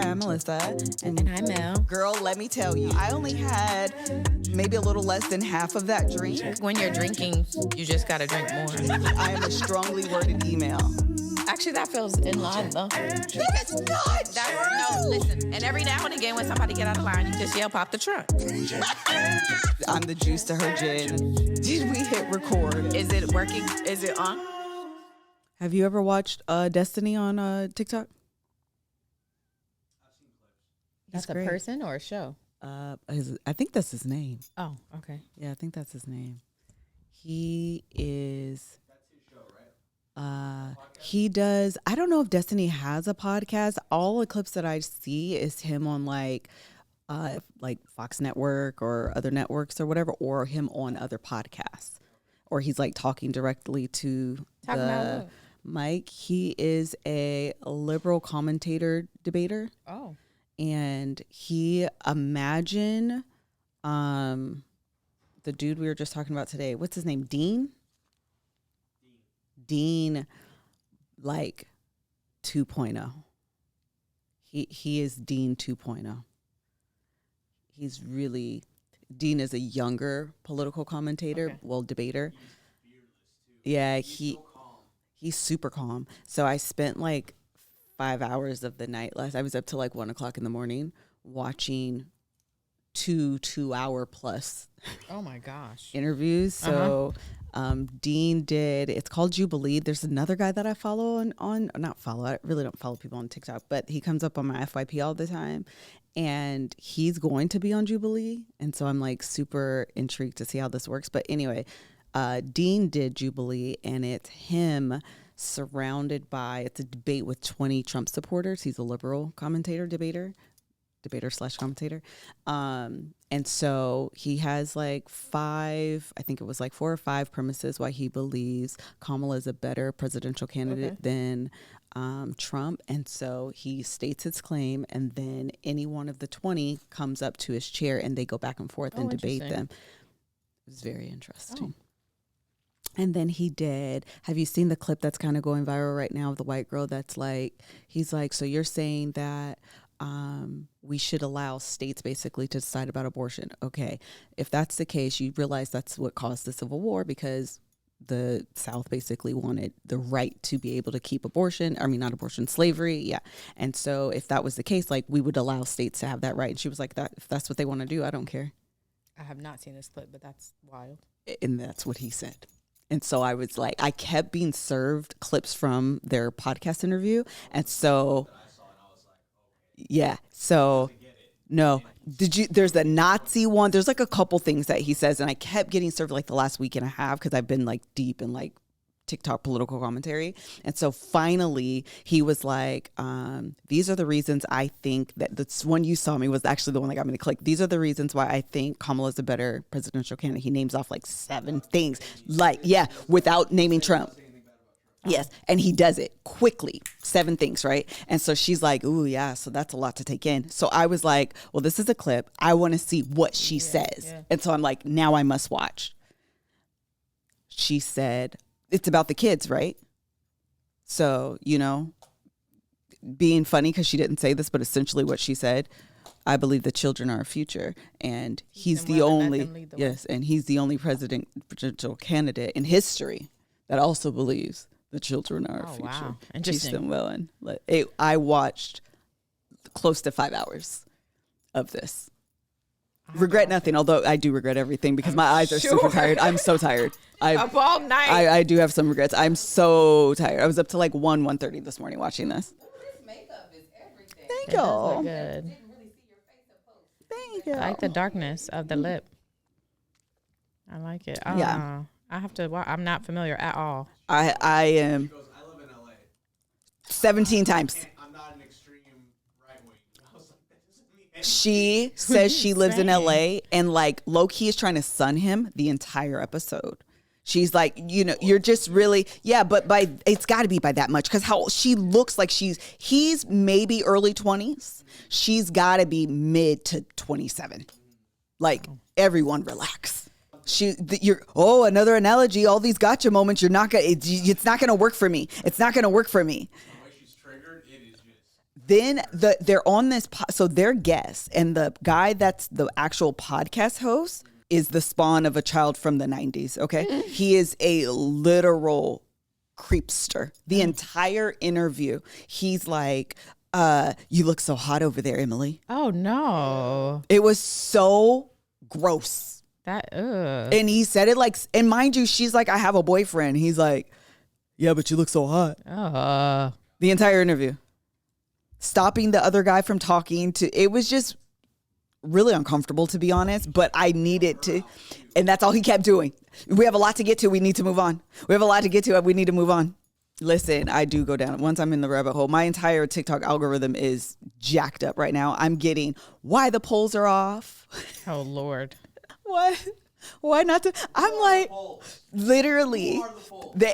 I'm Melissa. And I'm Mel. Girl, let me tell you, I only had maybe a little less than half of that drink. When you're drinking, you just got to drink more. I am a strongly worded email. Actually, that feels in line, though. That's not No, listen. And every now and again, when somebody get out of line, you just yell, pop the trunk. I'm the juice to her gin. Did we hit record? Is it working? Is it on? Have you ever watched Destiny on TikTok? That's a great. person or a show? I think that's his name. Oh, okay. Yeah, I think that's his name. He is. That's his show, right? He does. I don't know if Destiny has a podcast. All the clips that I see is him on like Fox Network or other networks or whatever, or him on other podcasts, or he's like talking directly to the mic. He is a liberal commentator debater. Oh. And he imagine the dude we were just talking about today. What's his name? Dean, like 2.0. He is Dean 2.0. He's really, Dean is a younger political commentator, debater. Yeah, he's super calm. So I spent like 5 hours of the night I was up till like 1 o'clock in the morning watching 2-hour plus oh my gosh interviews. So Dean did, it's called Jubilee. There's another guy that I follow I really don't follow people on TikTok, but he comes up on my FYP all the time, and he's going to be on Jubilee, and so I'm like super intrigued to see how this works. But anyway, Dean did Jubilee, and it's him surrounded by, it's a debate with 20 Trump supporters. He's a liberal debater / commentator. And so he has like 4 or 5 premises why he believes Kamala is a better presidential candidate than Trump. And so he states his claim, and then any one of the 20 comes up to his chair and they go back and forth and debate them. It was very interesting. And then he did, have you seen the clip that's kind of going viral right now of the white girl that's like, he's like, so you're saying that we should allow states basically to decide about abortion. Okay, if that's the case, you realize that's what caused the Civil War, because the South basically wanted the right to be able to keep slavery. Yeah. And so if that was the case, like, we would allow states to have that right. And she was like, that if that's what they want to do, I don't care. I have not seen this clip, but that's wild. And that's what he said. And so I was like, I kept being served clips from their podcast interview. And so, yeah. So, no. There's the Nazi one. There's like a couple things that he says. And I kept getting served like the last week and a half, because I've been like deep in like TikTok political commentary. And so finally he was like, these are the reasons I think that the one you saw me was actually the one that got me to click. These are the reasons why I think Kamala's a better presidential candidate. He names off like 7 things, without naming Trump. Yes. And he does it quickly. 7 things, right? And so she's like, ooh, yeah, so that's a lot to take in. So I was like, well, this is a clip. I want to see what she says. Yeah. And so I'm like, now I must watch. She said, it's about the kids, right? So, being funny because she didn't say this, but essentially what she said, I believe the children are our future, and he's the only presidential candidate in history that also believes the children are our future. Wow. Interesting. Teach them well. And I watched close to 5 hours of this. Regret nothing, although I do regret everything because my eyes are super tired. I'm so tired. Up all night. I do have some regrets. I'm so tired. I was up to like 1:30 this morning watching this. This makeup is everything. Thank you. y'all. Good. Didn't really see your face up close. Thank you. I like the darkness of the lip. I like it. Yeah. I have to. I'm not familiar at all. I am. She goes, I live in LA. 17 times. I'm not an extreme right wing. I was like, that doesn't mean anything. She says she lives in LA, and like low key is trying to sun him the entire episode. She's like, you're just really, but it's got to be by that much, because how she looks like he's maybe early 20s. She's got to be mid to 27. Like, everyone relax. Another analogy, all these gotcha moments, it's not going to work for me. It's not going to work for me. The way she's triggered, it is just. then they're on this, so they're guests, and the guy that's the actual podcast host is the spawn of a child from the 90s, okay? He is a literal creepster. The entire interview, he's like, you look so hot over there, Emily. Oh, no. It was so gross. And he said it like, and mind you, she's like, I have a boyfriend. He's like, yeah, but you look so hot. The entire interview. Stopping the other guy from talking to, it was just really uncomfortable, to be honest, but I needed to, and that's all he kept doing. We have a lot to get to. We need to move on. We have a lot to get to. We need to move on. Listen, I do go down. Once I'm in the rabbit hole, my entire TikTok algorithm is jacked up right now. I'm getting why the polls are off. Oh, Lord. What? Why not to? I'm like, literally.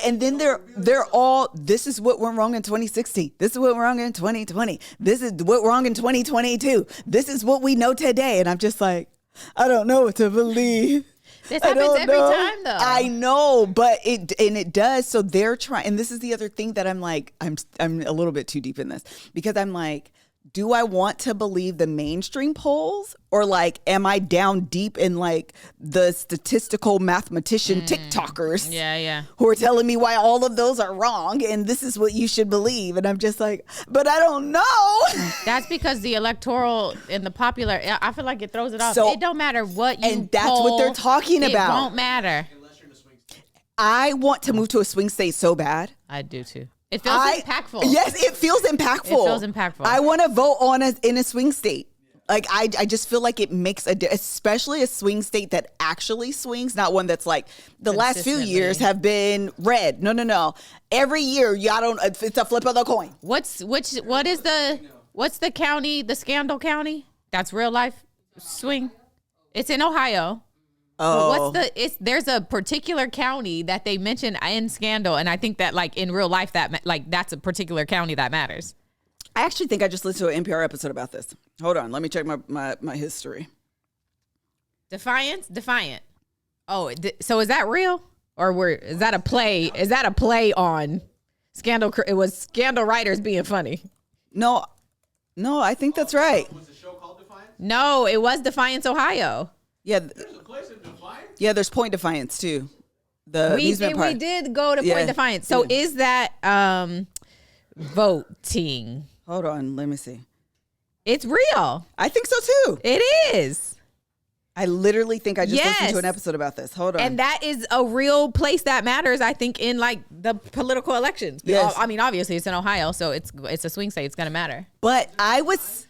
And then they're all, this is what went wrong in 2016. This is what went wrong in 2020. This is what went wrong in 2022. This is what we know today. And I'm just like, I don't know what to believe. This happens every time, though. I know, but it does. So they're trying, and this is the other thing that I'm like, I'm a little bit too deep in this, because I'm like, do I want to believe the mainstream polls, or like, am I down deep in like the statistical mathematician TikTokers? Yeah. Who are telling me why all of those are wrong and this is what you should believe. And I'm just like, but I don't know. That's because the electoral and the popular, I feel like it throws it off. So, it don't matter what you and that's what they're talking about. It won't matter. Unless you're in a swing state. I want to move to a swing state so bad. I do too. It feels impactful. Yes, it feels impactful. It feels impactful. I want to vote in a swing state. Like, I just feel like it makes especially a swing state that actually swings, not one that's like the last few years have been red. No. Every year, it's a flip of the coin. What's the county, the Scandal County? That's real life swing. It's in Ohio. Oh. There's a particular county that they mention in Scandal, and I think that like in real life that's a particular county that matters. I actually think I just listened to an NPR episode about this. Hold on, let me check my history. Defiant. Oh, so is that real, or is that a play? Is that a play on Scandal? It was Scandal writers being funny. No, I think that's right. Was the show called Defiance? No, it was Defiance, Ohio. Yeah. There's a place in Defiance? Yeah, there's Point Defiance too. The amusement park. We did go to Point Defiance. So is that voting? Hold on, let me see. It's real. I think so too. It is. I literally think I just listened to an episode about this. Hold on. And that is a real place that matters, I think, in like the political elections. Yes. I mean, obviously it's in Ohio, so it's a swing state. It's going to matter. But I was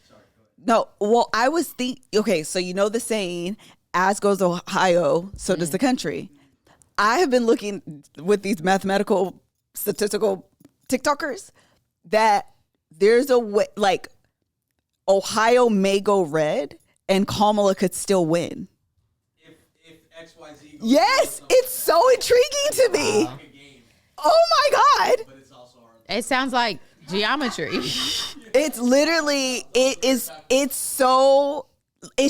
thinking, okay, so you know the saying, as goes Ohio, so does the country. I have been looking with these mathematical, statistical TikTokers that there's a way, like, Ohio may go red and Kamala could still win. If XYZ goes yes, it's so intriguing to me. like a game, Oh my God. but it's also our It sounds like geometry. It's literally, it's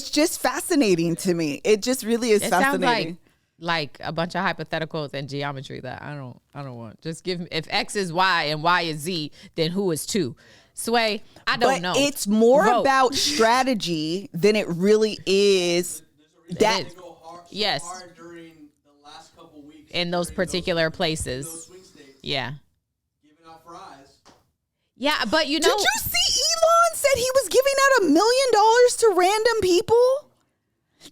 just fascinating to me. It just really is It sounds fascinating. like a bunch of hypotheticals and geometry that I don't want. Just give me, if X is Y and Y is Z, then who is 2? Sway, I don't know. It's more Vote. about strategy than it really is. That is. go hard, so Yes. hard during the last couple weeks In those particular those places. swing states, Yeah. giving out fries. Yeah, but you know. Did you see Elon said he was giving out $1 million to random people?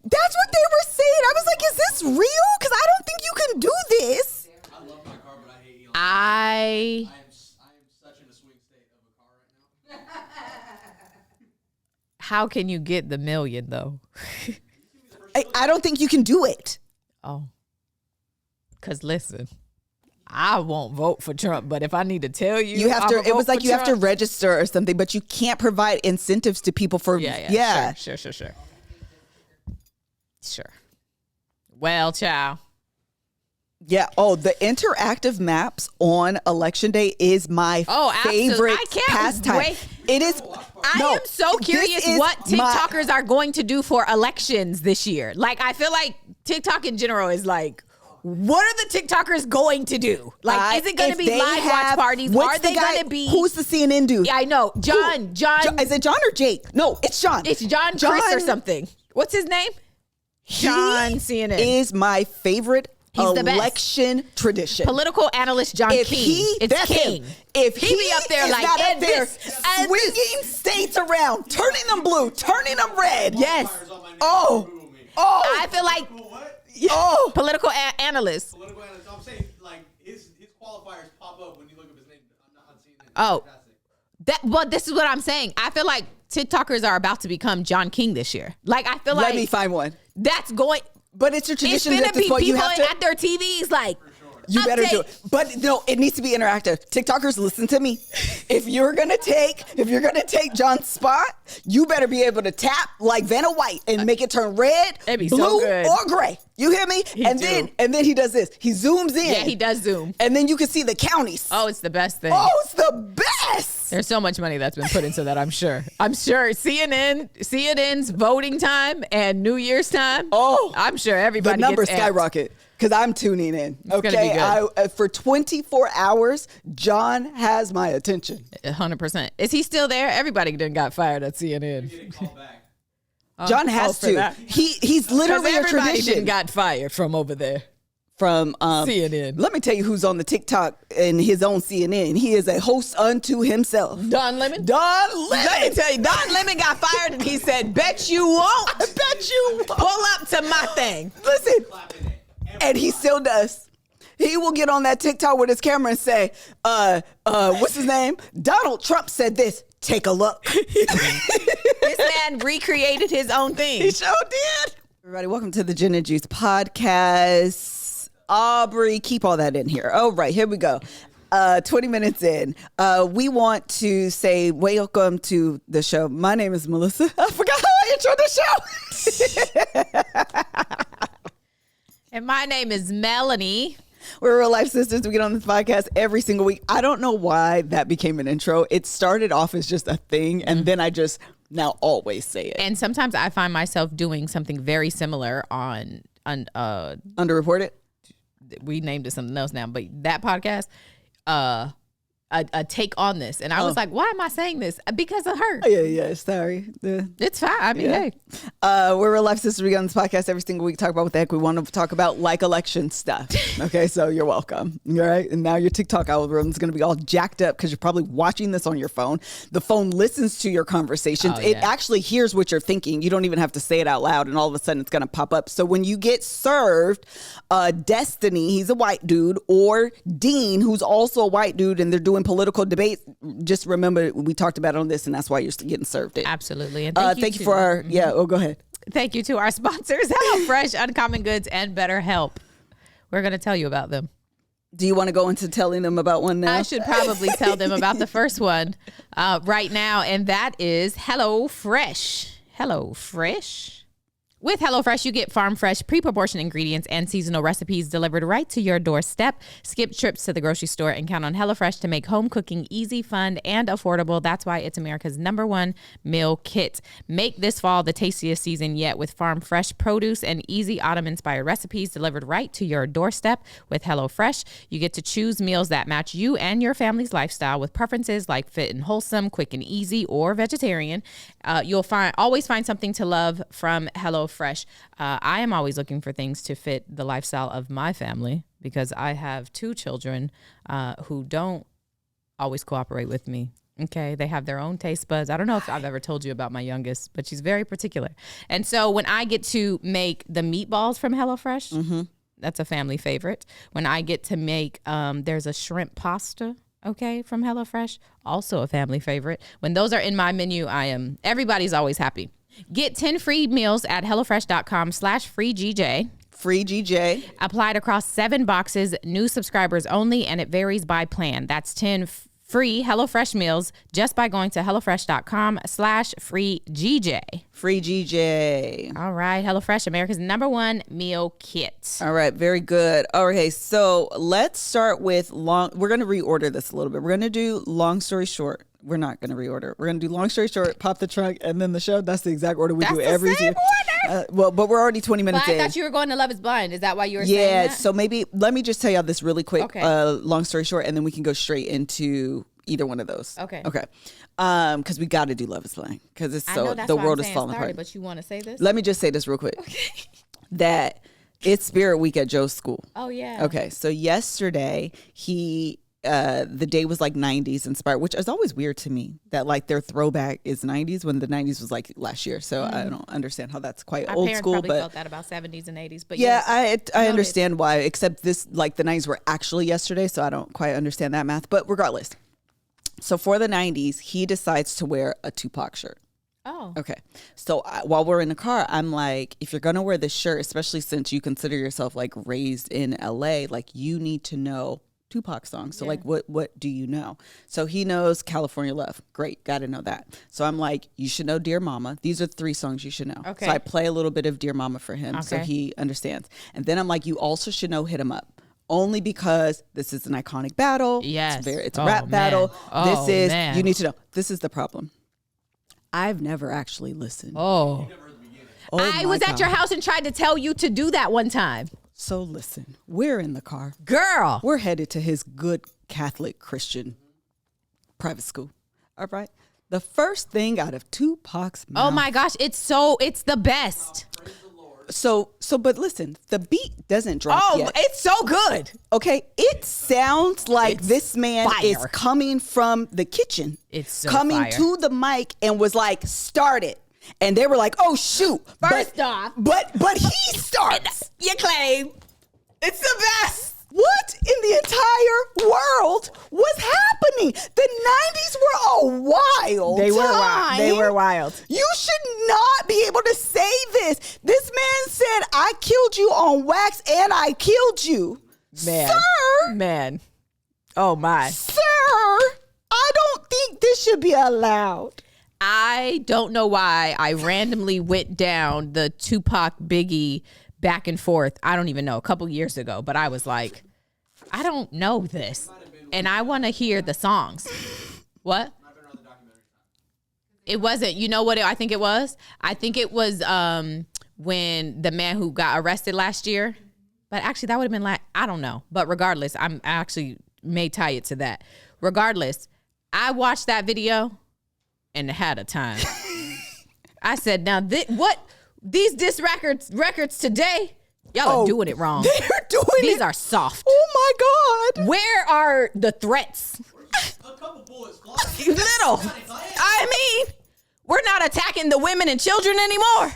That's what they were saying. I was like, is this real? Because I don't think you can do this. I love my car, but I hate Elon. I I am such in a swing state of a car right now. how can you get the $1 million though? I don't think you can do it. Oh. Cause listen, I won't vote for Trump, but if I need to tell you, You have I'ma to. It vote was like for you have to Trump. register or something, but you can't provide incentives to people for. Yeah. Sure. Well, child. Yeah. Oh, the interactive maps on election day is my Absolutely. favorite I can't pastime. wait. It is. I am so curious what TikTokers are going to do for elections this year. Like, I feel like TikTok in general is like, what are the TikTokers going to do? Like, is it going to be live watch parties? Are they going to be? Who's the CNN dude? Yeah, I know. John. Is it John or Jake? No, it's John. It's John Chris or something. What's his name? John CNN. Is my favorite election tradition. Political analyst John King. It's King. If he be up there is like not up there and swinging states around, turning them blue, turning them red. Yes. Oh. I feel like political analyst. Political analyst. I'm saying like his qualifiers pop up when you look up his name. I'm not seeing it. Oh, this is what I'm saying. I feel like TikTokers are about to become John King this year. Like, I feel like let me find one. That's going. But it's a tradition. It's at gonna this point be people you have to, at their TVs like. You better do it. But no, it needs to be interactive. TikTokers, listen to me. If you're gonna take John's spot, you better be able to tap like Vanna White and make it turn red, blue, or gray. You hear me? And then he does this. He zooms in. Yeah, he does zoom. And then you can see the counties. Oh, it's the best thing. Oh, it's the best. There's so much money that's been put into that, I'm sure. CNN's voting time and New Year's time. Oh, I'm sure everybody the numbers gets amped. skyrocket. Because I'm tuning in. Okay, for 24 hours, John has my attention. 100%. Is he still there? Everybody done got fired at CNN. John has to. He's literally a tradition. Everybody got fired from over there. From CNN. Let me tell you who's on the TikTok and his own CNN. He is a host unto himself. Don Lemon? Don Lemon. Let me tell you, Don Lemon got fired and he said, bet you won't. I bet you won't. Pull up to my thing. Listen. And he still does. He will get on that TikTok with his camera and say, what's his name? Donald Trump said this. Take a look. This man recreated his own thing. He sure did. Everybody, welcome to the Gin and Juice podcast. Aubrey, keep all that in here. All right, here we go. 20 minutes in. We want to say welcome to the show. My name is Melissa. I forgot how I introed the show. And my name is Melanie. We're real life sisters. We get on this podcast every single week. I don't know why that became an intro. It started off as just a thing, and then I just now always say it. And sometimes I find myself doing something very similar on Underreported? We named it something else now, but that podcast, a take on this. And I was like, why am I saying this? Because of her. Yeah, sorry. It's fine. I mean, hey. We're real life sisters. We get on this podcast every single week, talk about what the heck we want to talk about, like election stuff. Okay, so you're welcome. All right, and now your TikTok algorithm is going to be all jacked up because you're probably watching this on your phone. The phone listens to your conversations. It actually hears what you're thinking. You don't even have to say it out loud, and all of a sudden it's going to pop up. So when you get served Destiny, he's a white dude, or Dean, who's also a white dude, and they're doing political debates, just remember we talked about it on this, and that's why you're getting served it. Absolutely. And thank you for our go ahead. Thank you to our sponsors, HelloFresh, Uncommon Goods, and BetterHelp. We're going to tell you about them. Do you want to go into telling them about one now? I should probably tell them about the first one right now, and that is HelloFresh. HelloFresh. With HelloFresh, you get farm fresh, pre-proportioned ingredients and seasonal recipes delivered right to your doorstep. Skip trips to the grocery store and count on HelloFresh to make home cooking easy, fun, and affordable. That's why it's America's #1 meal kit. Make this fall the tastiest season yet with farm fresh produce and easy autumn-inspired recipes delivered right to your doorstep. With HelloFresh, you get to choose meals that match you and your family's lifestyle with preferences like fit and wholesome, quick and easy, or vegetarian. You'll always find something to love from HelloFresh. I am always looking for things to fit the lifestyle of my family because I have 2 children who don't always cooperate with me. Okay, they have their own taste buds. I don't know if I've ever told you about my youngest, but she's very particular. And so when I get to make the meatballs from HelloFresh, that's a family favorite. When I get to make, there's a shrimp pasta, okay, from HelloFresh, also a family favorite. When those are in my menu, everybody's always happy. Get 10 free meals at HelloFresh.com/freeGJ. Free GJ. Applied across 7 boxes, new subscribers only, and it varies by plan. That's 10 free HelloFresh meals just by going to HelloFresh.com/freeGJ. Free GJ. All right, HelloFresh, America's #1 meal kit. All right, very good. Okay, so let's start with we're going to reorder this a little bit. We're going to do long story short. We're not going to reorder. We're going to do long story short, pop the trunk, and then the show. That's the exact order we do every year. Well, but we're already 20 minutes But I in. thought you were going to Love is Blind. Is that why you were saying Yeah, that? so maybe let me just tell y'all this really quick, Okay. long story short, and then we can go straight into either one of those. Okay. Okay. Because we got to do Love is Blind because it's I know so that's the why world I'm is saying falling started, apart. but you want to say this? Let me just say this real quick. That it's Spirit Week at Joe's school. Oh, yeah. Okay, so yesterday the day was like 90s inspired, which is always weird to me that like their throwback is 90s when the 90s was like last year. So I don't understand how that's quite Our old parents school, probably but felt that about 70s and 80s. But yeah, yes, I noted. understand why. Except this, like the 90s were actually yesterday, so I don't quite understand that math. But regardless, so for the 90s, he decides to wear a Tupac shirt. Oh. Okay. So while we're in the car, I'm like, if you're going to wear this shirt, especially since you consider yourself like raised in LA, like you need to know Tupac songs. So like, what do you know? So he knows California Love. Great. Got to know that. So I'm like, you should know Dear Mama. These are 3 songs you should know. Okay. So I play a little bit of Dear Mama for him so Okay. he understands. And then I'm like, you also should know Hit 'Em Up. Only because this is an iconic battle. Yes. It's a Oh, rap man. battle. Oh, This is, man. you need to know. This is the problem. I've never actually listened. Oh. Oh I my was at God. your house and tried to tell you to do that one time. So listen, we're in the car. Girl. We're headed to his good Catholic Christian private school. All right. The first thing out of Tupac's mouth. Oh my gosh, it's the best. But listen, the beat doesn't drop yet. it's so good. Okay, it sounds like this man is fire. coming from the kitchen. It's so coming fire. to the mic and was like, "Start it." And they were like, "Oh shoot!" First off- but he starts. You claim. It's the best. What in the entire world was happening? The 90s were a wild time. They were wild. You should not be able to say this. This man said, "I killed you on wax and I killed you." Man. Sir, Man. Oh my. sir, I don't think this should be allowed. I don't know why I randomly went down the Tupac Biggie back and forth. I don't even know, a couple years ago, but I was like, I don't know this. And I want to hear the songs. What? It wasn't, you know what I think it was? I think it was when the man who got arrested last year. But actually that would have been like, I don't know. But regardless, I actually may tie it to that. Regardless, I watched that video and had a time. I said, now these diss records today, y'all are doing it wrong. They're doing These it. are soft. Oh my God. Where are the threats? A couple bullets fly. Little. I mean, we're not attacking the women and children anymore.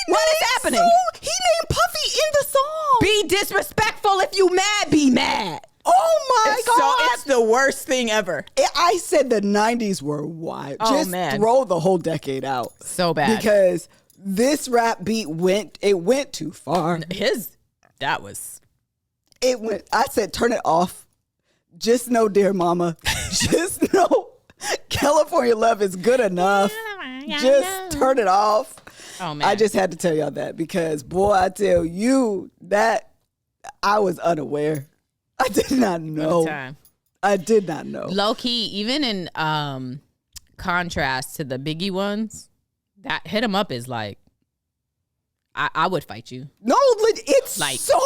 What is happening? He named Puffy in the song. Be disrespectful. If you mad, be mad. Oh my God. It's the worst thing ever. I said the 90s were wild. Oh, Just man. throw the whole decade out. So bad. Because this rap beat went too far. I said, turn it off. Just know, Dear Mama. Just know California Love is good enough. Just turn it off. Oh man. I just had to tell y'all that because, boy, I tell you that I was unaware. I did not know. time. I did not know. Low key, even in contrast to the Biggie ones, that Hit 'Em Up is like, I would fight you. No, it's Like- so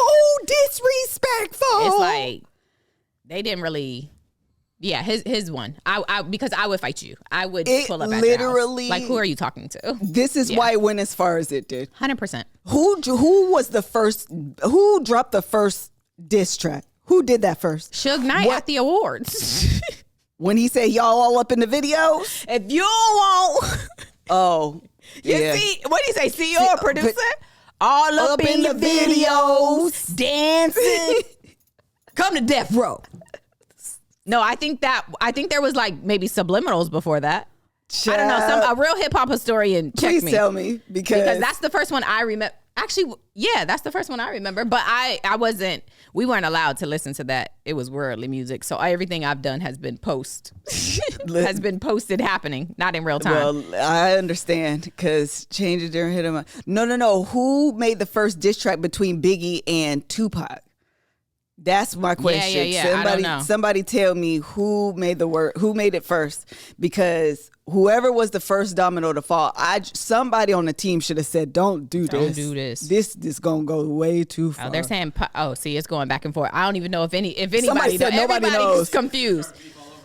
disrespectful. It's like they didn't really. Yeah, his one. I because I would fight you. I would It pull up at your house. literally- Like, who are you talking to? This is why it went as far as it did. 100%. Who was the first? Who dropped the first diss track? Who did that first? Suge Knight What- at the awards. When he said y'all all up in the videos? If you want, Oh, yeah. see what did he say? CEO or but- producer? All up in the videos, dancing. Come to death row. No, I think there was like maybe subliminals before that. I don't know. A real hip hop historian check Please me. tell me Because that's the first one I remember. Actually, yeah, that's the first one I remember. But we weren't allowed to listen to that. It was worldly music. So everything I've done has been posted happening, not in real time. Well, I understand because change it during Hit 'Em Up. No. Who made the first diss track between Biggie and Tupac? That's my question. Yeah. I don't know. Somebody tell me who made it first, because whoever was the first domino to fall, somebody on the team should have said, "Don't do this. This is gonna go way too far." Oh, they're saying, see, it's going back and forth. I don't even know if anybody. Somebody said nobody knows. Confused.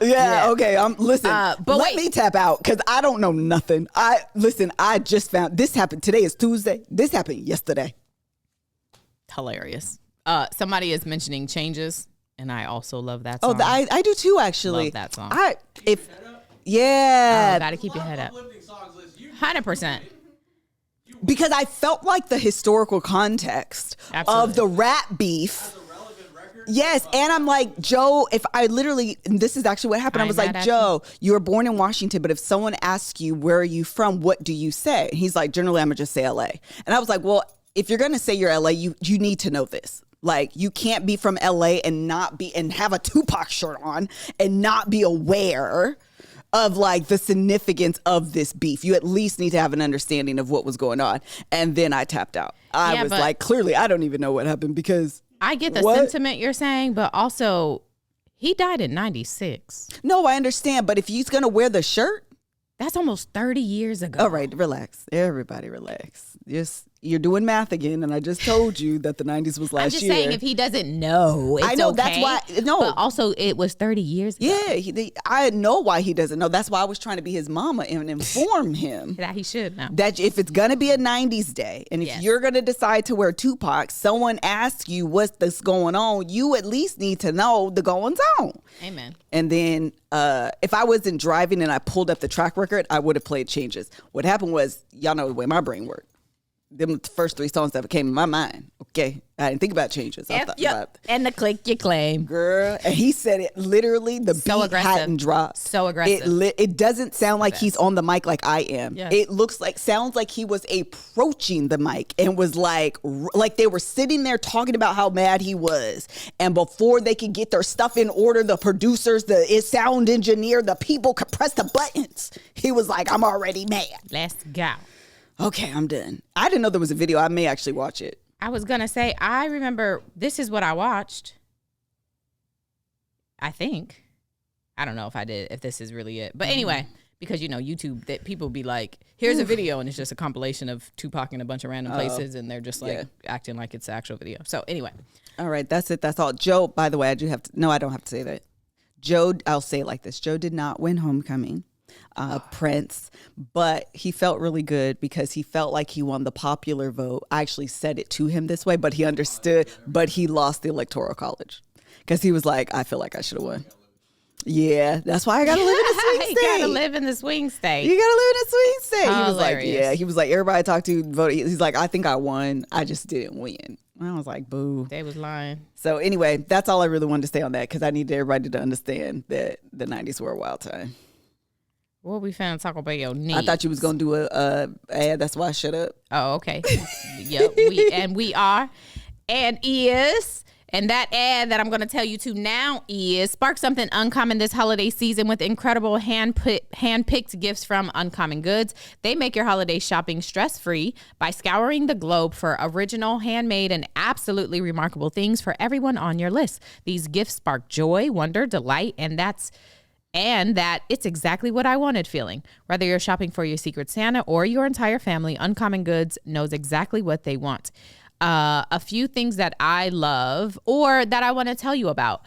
Yeah. Okay. Listen. But let me tap out because I don't know nothing. I just found this happened. Today is Tuesday. This happened yesterday. Hilarious. Somebody is mentioning Changes, and I also love that song. Oh, I do too, actually. Love that song. Gotta keep your head up. 100%. Because I felt like the historical context of the rap beef. Yes, and I'm like, Joe, and this is actually what happened. I was like, Joe, you were born in Washington, but if someone asks you, where are you from, what do you say? He's like, generally, I'm going to just say LA. And I was like, well, if you're going to say you're LA, you need to know this. Like, you can't be from LA and have a Tupac shirt on and not be aware of like the significance of this beef. You at least need to have an understanding of what was going on. And then I tapped out. I was like, clearly, I don't even know what happened, because I get the sentiment you're saying, but also he died in 96. No, I understand. But if he's going to wear the shirt, that's almost 30 years ago. All right, relax. Everybody relax. You're doing math again, and I just told you that the 90s was last year. I'm just saying, if he doesn't know, it's I know, okay. that's why. No. But also, it was 30 years ago. Yeah, I know why he doesn't know. That's why I was trying to be his mama and inform him. That he should know. That if it's going to be a 90s day, and if you're going to decide to wear Tupac, someone asks you what's this going on, you at least need to know the goings on. Amen. And then if I wasn't driving and I pulled up the track record, I would have played Changes. What happened was, y'all know the way my brain worked. Them the first 3 songs that came in my mind. Okay. I didn't think about Changes. I thought about and the click you claim. Girl. And he said it literally, the beat hadn't dropped. So aggressive. It doesn't sound like he's on the mic like I am. Yes. It sounds like he was approaching the mic and was like they were sitting there talking about how mad he was. And before they could get their stuff in order, the producers, the sound engineer, the people could press the buttons. He was like, I'm already mad. Let's go. Okay, I'm done. I didn't know there was a video. I may actually watch it. I was going to say, I remember this is what I watched. I think. I don't know if I did, if this is really it. But anyway, because, YouTube, that people be like, here's a video, and it's just a compilation of Tupac in a bunch of random places, and they're just like acting like it's the actual video. So anyway. All right, that's it. That's all. Joe, by the way, I don't have to say that. Joe, I'll say it like this. Joe did not win Homecoming. Prince, but he felt really good because he felt like he won the popular vote. I actually said it to him this way, but he understood, but he lost the Electoral College because he was like, I feel like I should have won. Yeah, that's why I gotta live in the swing state. You gotta live in the swing state. You gotta live in the swing state. Hilarious. He was like, yeah. He was like, everybody I talked to voted. He's like, I think I won. I just didn't win. I was like, boo. They was lying. So anyway, that's all I really wanted to say on that because I needed everybody to understand that the 90s were a wild time. What we found talk about your needs. I thought you was gonna do a ad. That's why I shut up. Oh, okay. Yep. We are, and is, and that ad that I'm gonna tell you to now is spark something uncommon this holiday season with incredible hand-picked gifts from Uncommon Goods. They make your holiday shopping stress-free by scouring the globe for original, handmade, and absolutely remarkable things for everyone on your list. These gifts spark joy, wonder, delight, and that it's exactly what I wanted feeling. Whether you're shopping for your Secret Santa or your entire family, Uncommon Goods knows exactly what they want. A few things that I love or that I want to tell you about.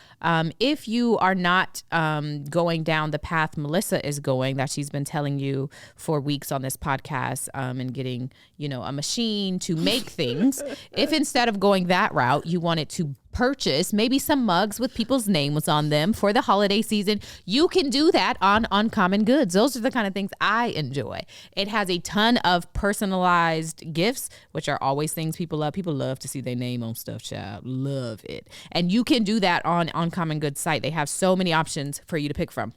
If you are not going down the path Melissa is going, that she's been telling you for weeks on this podcast, and getting, a machine to make things. If instead of going that route, you wanted to purchase maybe some mugs with people's names on them for the holiday season, you can do that on Uncommon Goods. Those are the kind of things I enjoy. It has a ton of personalized gifts, which are always things people love. People love to see their name on stuff, child. Love it. And you can do that on Uncommon Goods site. They have so many options for you to pick from.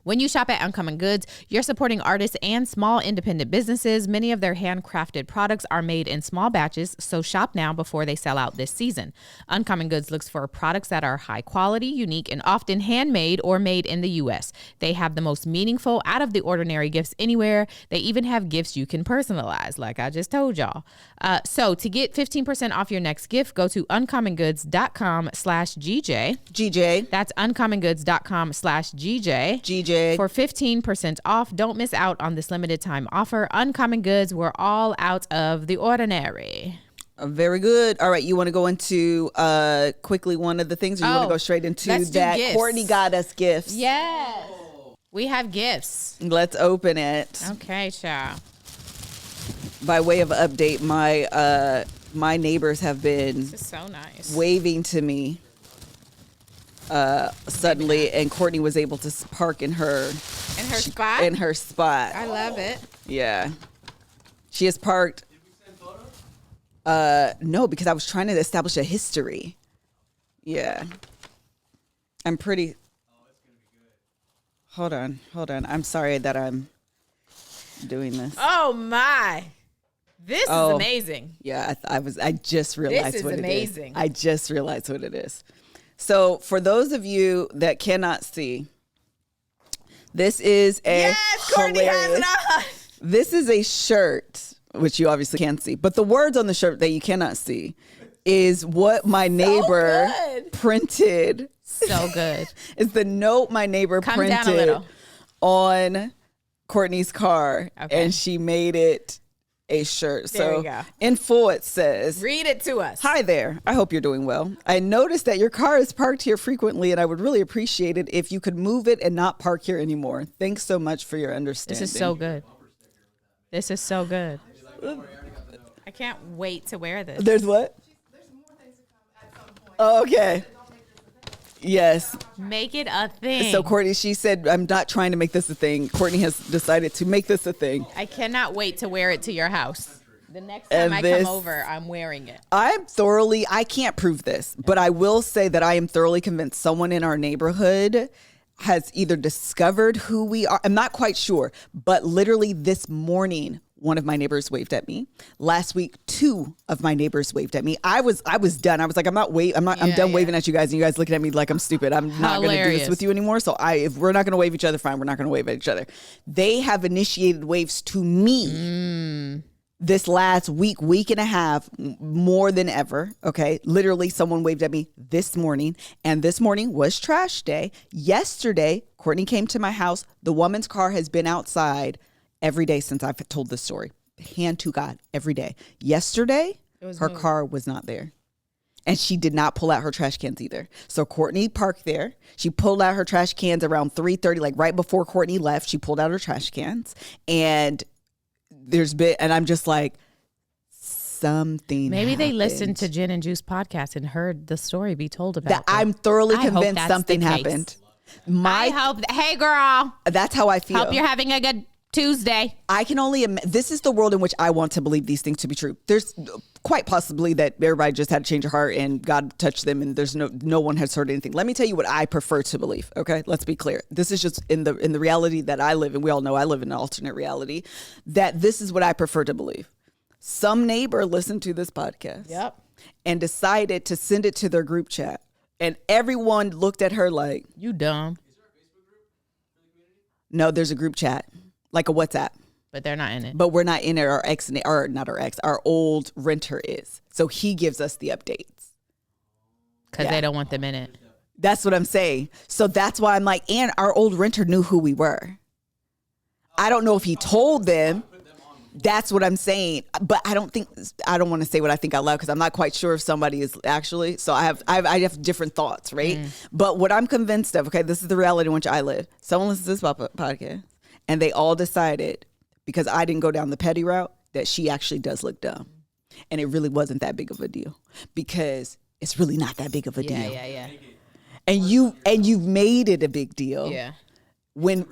When you shop at Uncommon Goods, you're supporting artists and small independent businesses. Many of their handcrafted products are made in small batches, so shop now before they sell out this season. Uncommon Goods looks for products that are high quality, unique, and often handmade or made in the U.S. They have the most meaningful, out-of-the-ordinary gifts anywhere. They even have gifts you can personalize, like I just told y'all. So to get 15% off your next gift, go to uncommongoods.com/GJ. GJ. That's uncommongoods.com/GJ. GJ. For 15% off. Don't miss out on this limited time offer. Uncommon Goods, we're all out of the ordinary. Very good. All right, you want to go into quickly one of the things, or you want to go straight into that? Gifts. Courtney got us gifts. Yes. We have gifts. Let's open it. Okay, child. By way of update, my neighbors have been This is so nice. waving to me suddenly, and Courtney was able to park in her spot? In her spot. I love it. Yeah. She is parked. Did we send photos? No, because I was trying to establish a history. Yeah. I'm pretty. Oh, it's gonna be good. Hold on. I'm sorry that I'm doing this. Oh, my. This is amazing. Yeah, I just realized This is what amazing. it is. I just realized what it is. So for those of you that cannot see, this is a Courtney has hilarious. it on. This is a shirt, which you obviously can't see, but the words on the shirt that you cannot see is what my neighbor good. printed. So good. It's the note my neighbor Come down a printed little. on Courtney's car, Okay. and she made it a shirt. There So you go. in full it says, Read it to us. "Hi there. I hope you're doing well. I noticed that your car is parked here frequently, and I would really appreciate it if you could move it and not park here anymore. Thanks so much for your understanding." This is so good. This is so good. I can't wait to wear this. There's what? There's more things to come at some point. Oh, okay. Yes. Make it a thing. So Courtney, she said, "I'm not trying to make this a thing." Courtney has decided to make this a thing. I cannot wait to wear it to your house. The next time And I this- come over, I'm wearing it. I can't prove this, but I will say that I am thoroughly convinced someone in our neighborhood has either discovered who we are. I'm not quite sure, but literally this morning, one of my neighbors waved at me. Last week, two of my neighbors waved at me. I was done. I was like, I'm done waving at you guys, and you guys looking at me like I'm stupid. I'm not going to do Hilarious. this with you anymore. So if we're not going to wave each other, fine. We're not going to wave at each other. They have initiated waves to me. This last week and a half, more than ever. Okay. Literally, someone waved at me this morning, and this morning was trash day. Yesterday, Courtney came to my house. The woman's car has been outside every day since I've told this story. Hand to God, every day. Yesterday, her car was not there. And she did not pull out her trash cans either. So Courtney parked there. She pulled out her trash cans around 3:30, like right before Courtney left. She pulled out her trash cans. And I'm just like, something Maybe they happened. listened to Gin and Juice podcast and heard the story be told about That them. I'm thoroughly I hope convinced that's something the case. happened. I hope. Hey, girl. That's how I feel. Hope you're having a good Tuesday. I can only this is the world in which I want to believe these things to be true. There's quite possibly that everybody just had to change their heart and God touched them, and there's no one has heard anything. Let me tell you what I prefer to believe. Okay, let's be clear. This is just in the reality that I live in. We all know I live in an alternate reality. That this is what I prefer to believe. Some neighbor listened to this podcast. Yep. And decided to send it to their group chat, and everyone looked at her like, You dumb. "No, there's a group chat, like a WhatsApp." But they're not in it. But we're not in it. Our old renter is. So he gives us the updates. Because they don't want them in it. That's what I'm saying. So that's why I'm like, and our old renter knew who we were. I don't know if he told them. That's what I'm saying. But I don't want to say what I think out loud because I'm not quite sure if somebody is actually. So I have different thoughts, right? But what I'm convinced of, okay, this is the reality in which I live. Someone listens to this podcast and they all decided, because I didn't go down the petty route, that she actually does look dumb. And it really wasn't that big of a deal because it's really not that big of a deal. Yeah. And you've made it a big deal. Yeah. When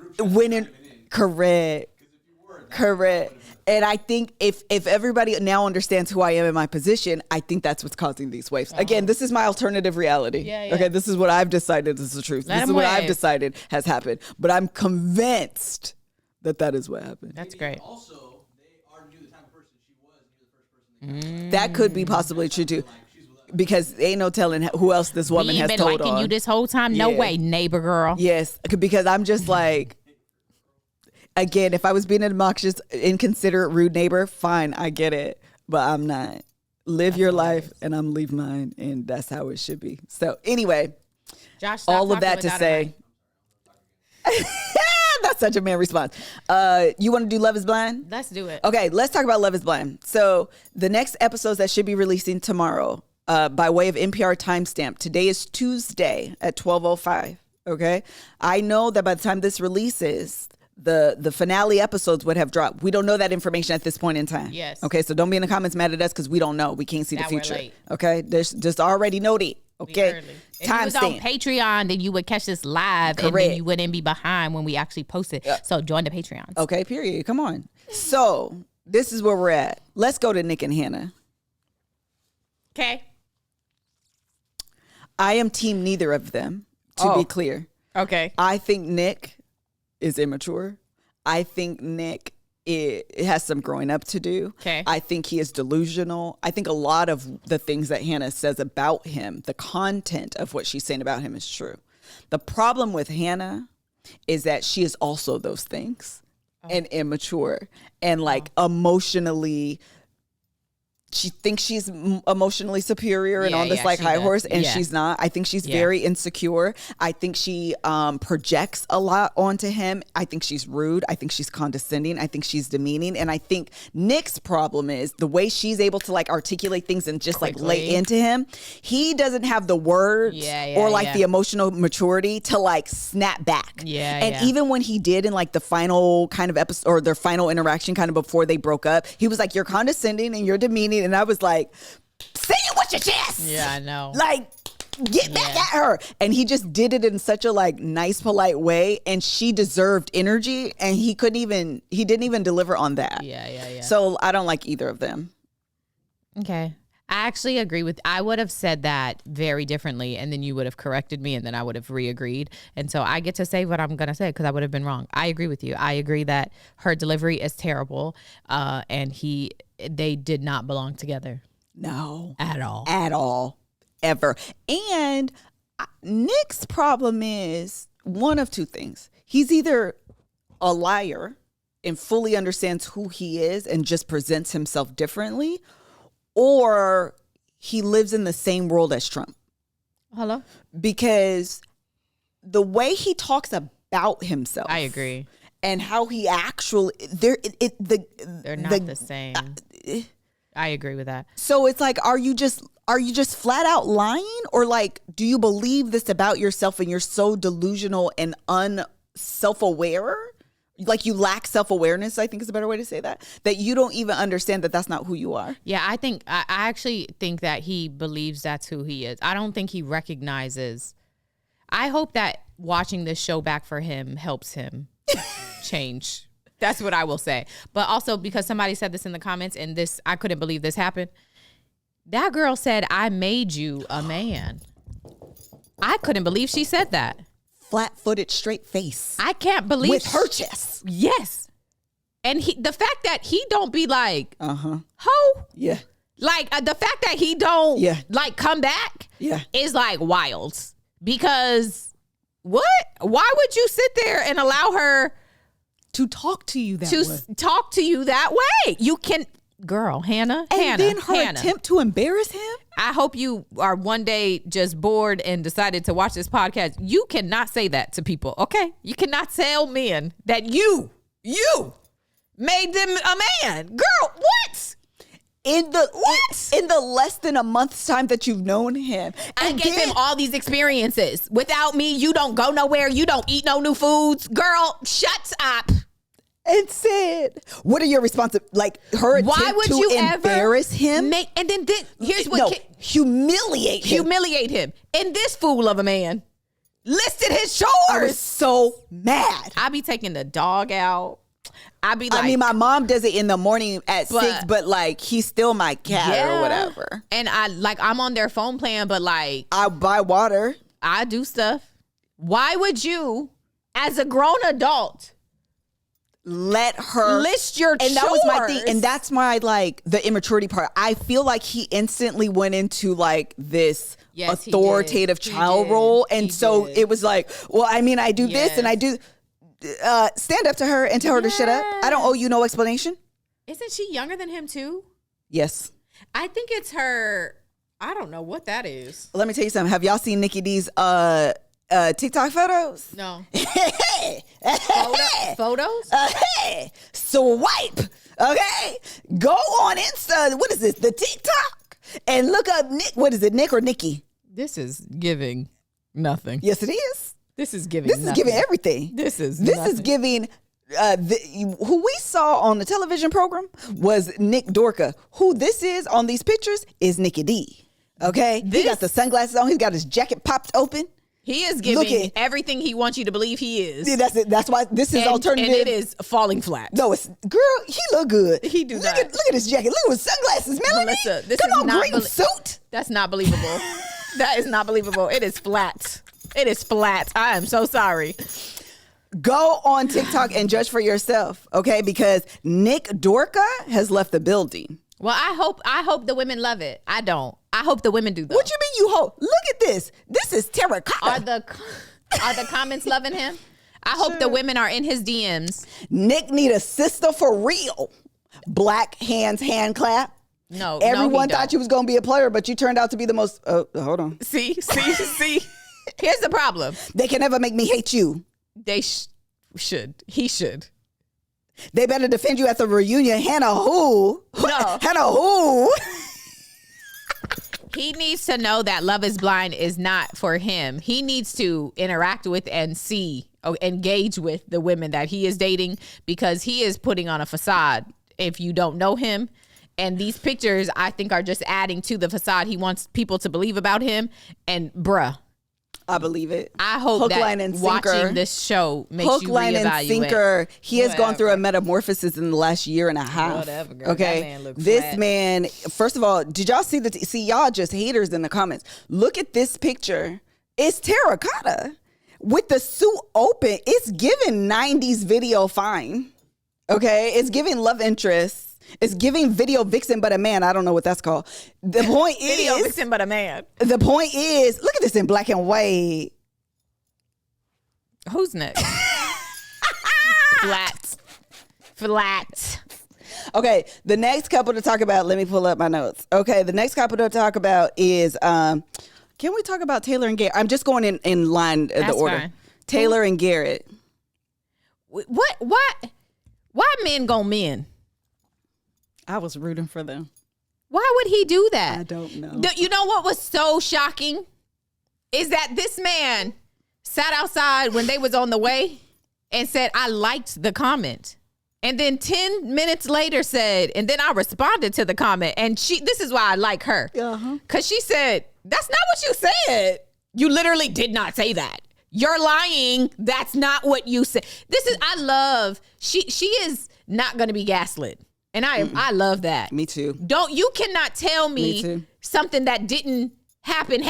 correct. Because if you weren't, Correct. And I think if everybody now understands who I am in my position, I think that's what's causing these waves. Again, this is my alternative reality. Yeah. Okay, this is what I've decided is the truth. Let this is him what wave. I've decided has happened. But I'm convinced that is what happened. That's great. Also, they already knew the type of person she was. And you're the first person they got. That could be possibly true too. Because ain't no telling who else this woman You has been told liking on. you this whole time? No Yeah. way, neighbor girl. Yes, because I'm just like, again, if I was being an obnoxious, inconsiderate, rude neighbor, fine, I get it. But I'm not. Live your life and I'm leave mine. And that's how it should be. So anyway, Josh, stop all of talking that to without a say. mic. That's such a man response. You want to do Love is Blind? Let's do it. Okay, let's talk about Love is Blind. So the next episodes that should be releasing tomorrow by way of NPR timestamp. Today is Tuesday at 12:05. Okay, I know that by the time this releases, the finale episodes would have dropped. We don't know that information at this point in time. Yes. Okay, so don't be in the comments mad at us because we don't know. We can't see Now the we're future. late. Okay, there's just already noted. Okay, Early. If you was on timestamp. Patreon, then you would catch this live, and then Correct. you wouldn't be behind when we actually post it. So join the Patreons. Okay, period. Come on. So this is where we're at. Let's go to Nick and Hannah. Okay. I am team neither of them, to be clear. Okay. I think Nick is immature. I think Nick it has some growing up to do. Okay. I think he is delusional. I think a lot of the things that Hannah says about him, the content of what she's saying about him is true. The problem with Hannah is that she is also those things and immature and like emotionally. She thinks she's emotionally superior and Yeah, on this yeah, like she high does. horse, and Yeah. she's not. I think she's Yeah. very insecure. I think she projects a lot onto him. I think she's rude. I think she's condescending. I think she's demeaning. And I think Nick's problem is the way she's able to like articulate things and just like lay Quickly. into him. He doesn't have the words or like yeah. the emotional maturity to like snap back. Yeah, And yeah. even when he did in like the final kind of episode or their final interaction kind of before they broke up, he was like, "You're condescending and you're demeaning." And I was like, "Say it with your chest." Yeah, I know. Like, get back at her. And he just did it in such a like nice, polite way. And she deserved energy. And he didn't even deliver on that. Yeah. So I don't like either of them. Okay. I actually agree with, I would have said that very differently, and then you would have corrected me, and then I would have re-agreed. And so I get to say what I'm going to say because I would have been wrong. I agree with you. I agree that her delivery is terrible, and they did not belong together No. at all. At all. Ever. And Nick's problem is one of two things. He's either a liar and fully understands who he is and just presents himself differently, or he lives in the same world as Trump. Hello? Because the way he talks about himself, I agree. and how he actually They're not the same. I agree with that. So it's like, are you just flat out lying, or like, do you believe this about yourself and you're so delusional and unself-aware? Like you lack self-awareness, I think is a better way to say that you don't even understand that that's not who you are. Yeah, I actually think that he believes that's who he is. I don't think he recognizes. I hope that watching this show back for him helps him change. That's what I will say. But also because somebody said this in the comments, and this, I couldn't believe this happened. That girl said, "I made you a man." I couldn't believe she said that. Flat-footed, straight face. I can't believe With her chest. Yes. And the fact that he don't be like, Uh-huh. ho, Yeah. like the fact that he don't Yeah. like come back Yeah. is like wild. Because what? Why would you sit there and allow her To talk to you that to way. talk to you that way? You can, girl, Hannah. And then her attempt to embarrass him. I hope you are one day just bored and decided to watch this podcast. You cannot say that to people, okay? You cannot tell men that you made them a man. Girl, what? In the less than a month's time that you've known him. I And gave then- him all these experiences. Without me, you don't go nowhere. You don't eat no new foods. Girl, shut up. and said, "What are your responsibilities?" Like her Why attempt would to you ever embarrass him, and then here's what no, humiliate him. humiliate him. And this fool of a man listed his I was chores. so mad. I be taking the dog out. I'd be like, I mean, my mom does it in the morning at 6, but like he's still my cat or whatever. And I'm on their phone plan, but like I buy water. I do stuff. Why would you, as a grown adult, let her list your chores? And that was my thing. And that's my like the immaturity part. I feel like he instantly went into like this authoritative child role. And so it was like, well, I mean, I do this and I do stand up to her and tell her to shut up. I don't owe you no explanation. Isn't she younger than him too? Yes. I think it's her. I don't know what that is. Let me tell you something. Have y'all seen Nikki D's TikTok photos? No. Photos? Swipe. Okay. Go on Insta. What is this? The TikTok. And look up Nick. What is it? Nick or Nikki? This is giving nothing. Yes, it is. This is giving This is giving everything. This is giving who we saw on the television program was Nick Dorka. Who this is on these pictures is Nikki D. Okay? He got the sunglasses on. He's got his jacket popped open. He is giving everything he wants you to believe he is. Yeah, that's it. That's why this is alternative. And it is falling flat. No, it's girl. He look good. He do look not. Look at his jacket. Look at his sunglasses, Melanie. Melissa, this Come is on, not green suit. That's not believable. That is not believable. It is flat. It is flat. I am so sorry. Go on TikTok and judge for yourself, okay? Because Nick Dorka has left the building. Well, I hope the women love it. I don't. I hope the women do though. What you mean you hope? Look at this. This is terracotta. Are the comments loving him? I hope the women are in his DMs. Nick need a sister for real. Black hands hand clap. No, everyone thought you was gonna be a player, but you turned out to be the most. Hold on. See. Here's the problem. They can never make me hate you. They should. He should. They better defend you at the reunion. Hannah who? No. Hannah who? He needs to know that Love is Blind is not for him. He needs to interact with and engage with the women that he is dating, because he is putting on a facade if you don't know him. And these pictures, I think, are just adding to the facade he wants people to believe about him. And I believe it. I hope Hook, that line, and watching sinker. this show makes Hook, you line, reevaluate. and sinker. He has gone through a metamorphosis in the last year and a half. Whatever, girl. Okay, That man look this flat. man. First of all, did y'all see see y'all just haters in the comments? Look at this picture. It's terracotta with the suit open. It's giving 90s video fine. Okay, it's giving love interest. It's giving video vixen, but a man. I don't know what that's called. The point is Video vixen, but a man. The point is, look at this in black and white. Who's next? Flat. Okay, the next couple to talk about, let me pull up my notes. Okay, the next couple to talk about is, can we talk about Taylor and Garrett? I'm just going in line, the order. Fine. Taylor and Garrett. What? Why men go men? I was rooting for them. Why would he do that? I don't know. You know what was so shocking? Is that this man sat outside when they was on the way and said, I liked the comment. And then 10 minutes later said, and then I responded to the comment. And this is why I like her. Because she said, that's not what you said. You literally did not say that. You're lying. That's not what you said. She is not going to be gaslit. And I love that. Me too. You cannot tell me something that didn't happen.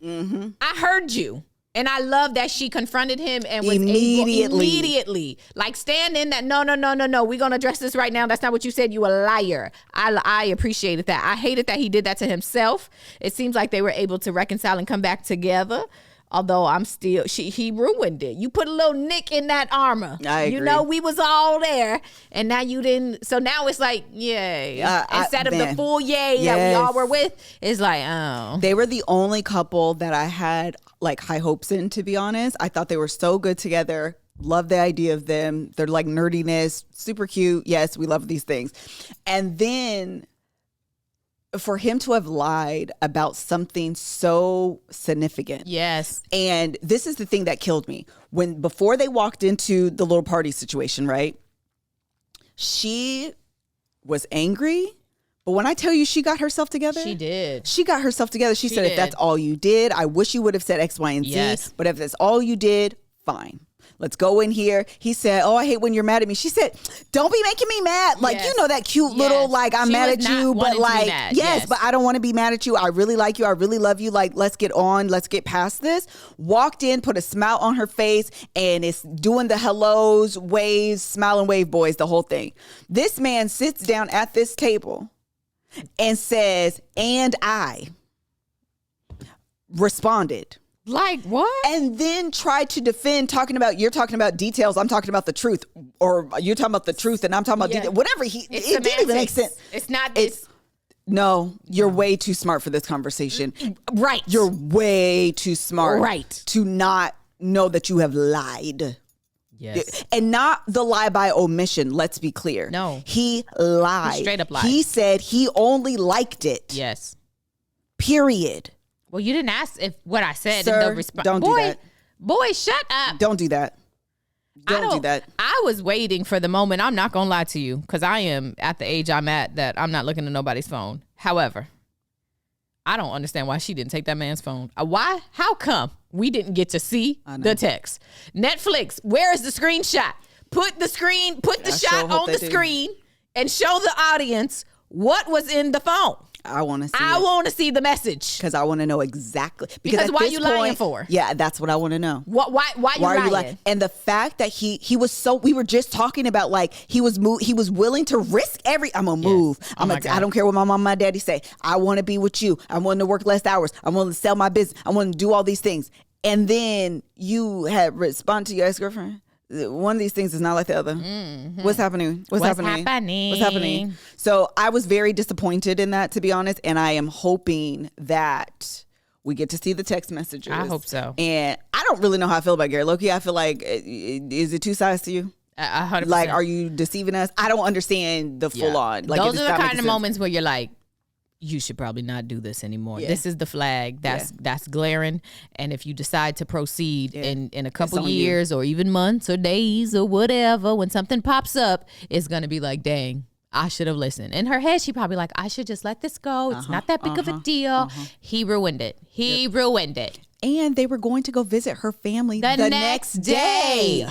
Mm-hmm. I heard you. And I love that she confronted him and was immediately like, stand in that. No. We're going to address this right now. That's not what you said. You a liar. I appreciated that. I hated that he did that to himself. It seems like they were able to reconcile and come back together. Although he ruined it. You put a little nick in that armor. I agree. You know, we was all there, and now you didn't. So now it's like, yay. Instead of the full yay that we all were with, it's like, oh. They were the only couple that I had like high hopes in, to be honest. I thought they were so good together. Love the idea of them. They're like nerdiness, super cute. Yes, we love these things. And then for him to have lied about something so significant. Yes. And this is the thing that killed me. Before they walked into the little party situation, right? She was angry. But when I tell you she got herself together. She did. She got herself together. She said, if that's all you did, I wish you would have said X, Y, and Z. Yes. But if that's all you did, fine. Let's go in here. He said, oh, I hate when you're mad at me. She said, don't be making me mad. Like, you know, that cute little, like, I'm mad at you, but like, yes, but I don't want to be mad at you. I really like you. I really love you. Like, let's get on. Let's get past this. Walked in, put a smile on her face, and it's doing the hellos, waves, smile and wave boys, the whole thing. This man sits down at this table and says, and I responded. Like what? And then tried to defend, you're talking about details, I'm talking about the truth, or you're talking about the truth and I'm talking about details. Whatever. It didn't even make sense. No, you're way too smart for this conversation. Right. You're way too smart. Right. To not know that you have lied. Yes. And not the lie by omission. Let's be clear. No. He lied. He straight up lied. He said he only liked it. Yes. Period. Well, you didn't ask if what I said. Sir, in the response. don't do that. Boy, shut up. Don't do that. Don't do that. I was waiting for the moment. I'm not going to lie to you, because I am at the age I'm at that I'm not looking at nobody's phone. However, I don't understand why she didn't take that man's phone. Why? How come we didn't get to see the text? Netflix, where is the screenshot? Put the shot on the screen and show the audience what was in the phone. I want to see I want to see the message. Because I want to know exactly. Because why you lying for? Yeah, that's what I want to know. Why you lying? And the fact that he was so, we were just talking about, like, he was willing to risk I'm going to move. I don't care what my mom and my daddy say. I want to be with you. I want to work less hours. I want to sell my business. I want to do all these things. And then you had responded to your ex-girlfriend. One of these things is not like the other. Mm-hmm. What's happening? What's happening? So I was very disappointed in that, to be honest. And I am hoping that we get to see the text messages. I hope so. And I don't really know how I feel about Gary Loki. I feel like, is it two sides to you? 100%. Like, are you deceiving us? I don't understand the full on. Like, those are the kind of moments where you're like, you should probably not do this anymore. Yeah. This is the flag that's glaring. And if you decide to proceed in a couple years or even months or days or whatever, when something pops up, it's going to be like, dang, I should have listened. In her head, she probably like, I should just let this go. It's not that big of a deal. He ruined it. He ruined it. And they were going to go visit her family the next day.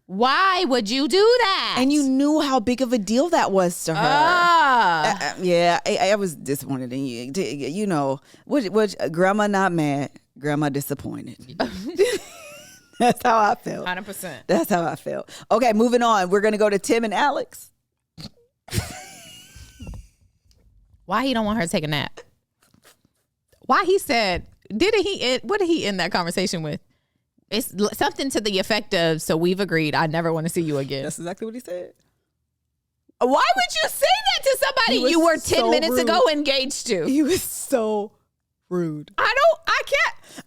Why would you do that? And you knew how big of a deal that was to her. I was disappointed in you. You know, what grandma not mad, grandma disappointed. That's how I felt. 100%. That's how I felt. Okay, moving on. We're going to go to Tim and Alex. Why he don't want her to take a nap? Why he said, what did he end that conversation with? It's something to the effect of, so we've agreed, I never want to see you again. That's exactly what he said. Why would you say that to somebody you were 10 minutes ago engaged to? He was so rude. I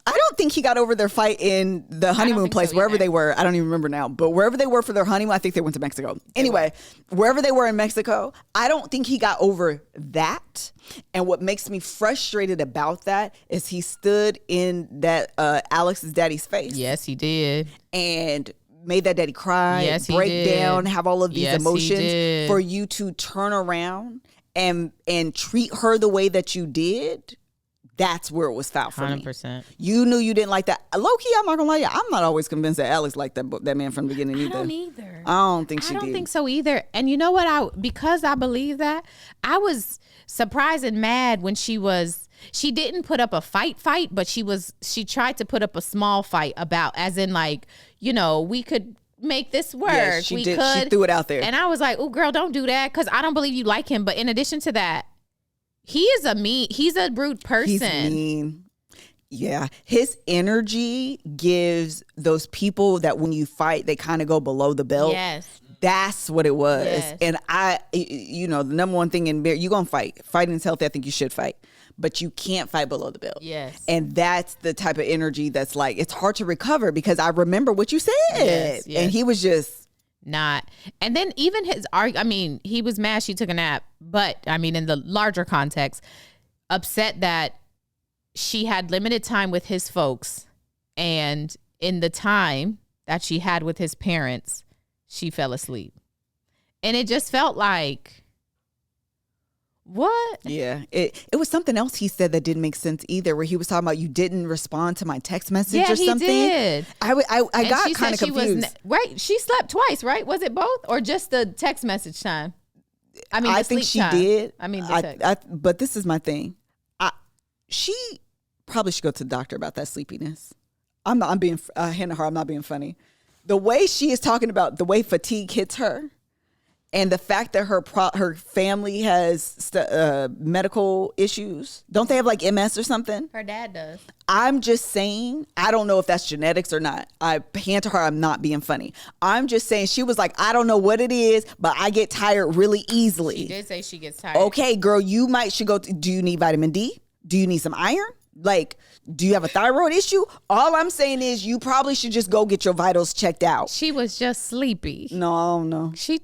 don't think he got over their fight in the honeymoon place, wherever they were. I don't even remember now, but wherever they were for their honeymoon, I think they went to Mexico. Anyway, wherever they were in Mexico, I don't think he got over that. And what makes me frustrated about that is he stood in that Alex's daddy's face. Yes, he did. And made that daddy cry, break down, have all of these emotions for you to turn around and treat her the way that you did. That's where it was foul for 100%. me. You knew you didn't like that. Low-key, I'm not going to lie. I'm not always convinced that Alex liked that man from the beginning either. I don't either. I don't think she did. I don't think so either. And you know what? Because I believe that, I was surprised and mad when she didn't put up a fight, but she tried to put up a small fight about, as in like, you know, we could make this work. Yes, she did. She threw it out there. And I was like, oh, girl, don't do that, because I don't believe you like him. But in addition to that, he's a rude person. He's mean. Yeah. His energy gives those people that when you fight, they kind of go below the belt. Yes. That's what it was. Yes. And the number one thing in marriage, you're going to fight. Fighting is healthy. I think you should fight. But you can't fight below the belt. Yes. And that's the type of energy that's like, it's hard to recover, because I remember what you said. Yes. And he was just not. And then even he was mad she took a nap, but in the larger context, upset that she had limited time with his folks, and in the time that she had with his parents, she fell asleep. And it just felt like, What? Yeah, it was something else he said that didn't make sense either, where he was talking about you didn't respond to my text message Yeah, or he something. did. I And got she kind of said she was confused. right. She slept twice, right? Was it both or just the text message time? I mean, I the think sleep she time. did. I mean, the text. But this is my thing. She probably should go to the doctor about that sleepiness. I'm being Hannah Hart. I'm not being funny. The way she is talking about the way fatigue hits her, and the fact that her family has medical issues. Don't they have like MS or something? Her dad does. I'm just saying, I don't know if that's genetics or not. Hand to her, I'm not being funny. I'm just saying, she was like, I don't know what it is, but I get tired really easily. She did say she gets tired. Okay, girl, should go. Do you need vitamin D? Do you need some iron? Like, do you have a thyroid issue? All I'm saying is you probably should just go get your vitals checked out. She was just sleepy. No. He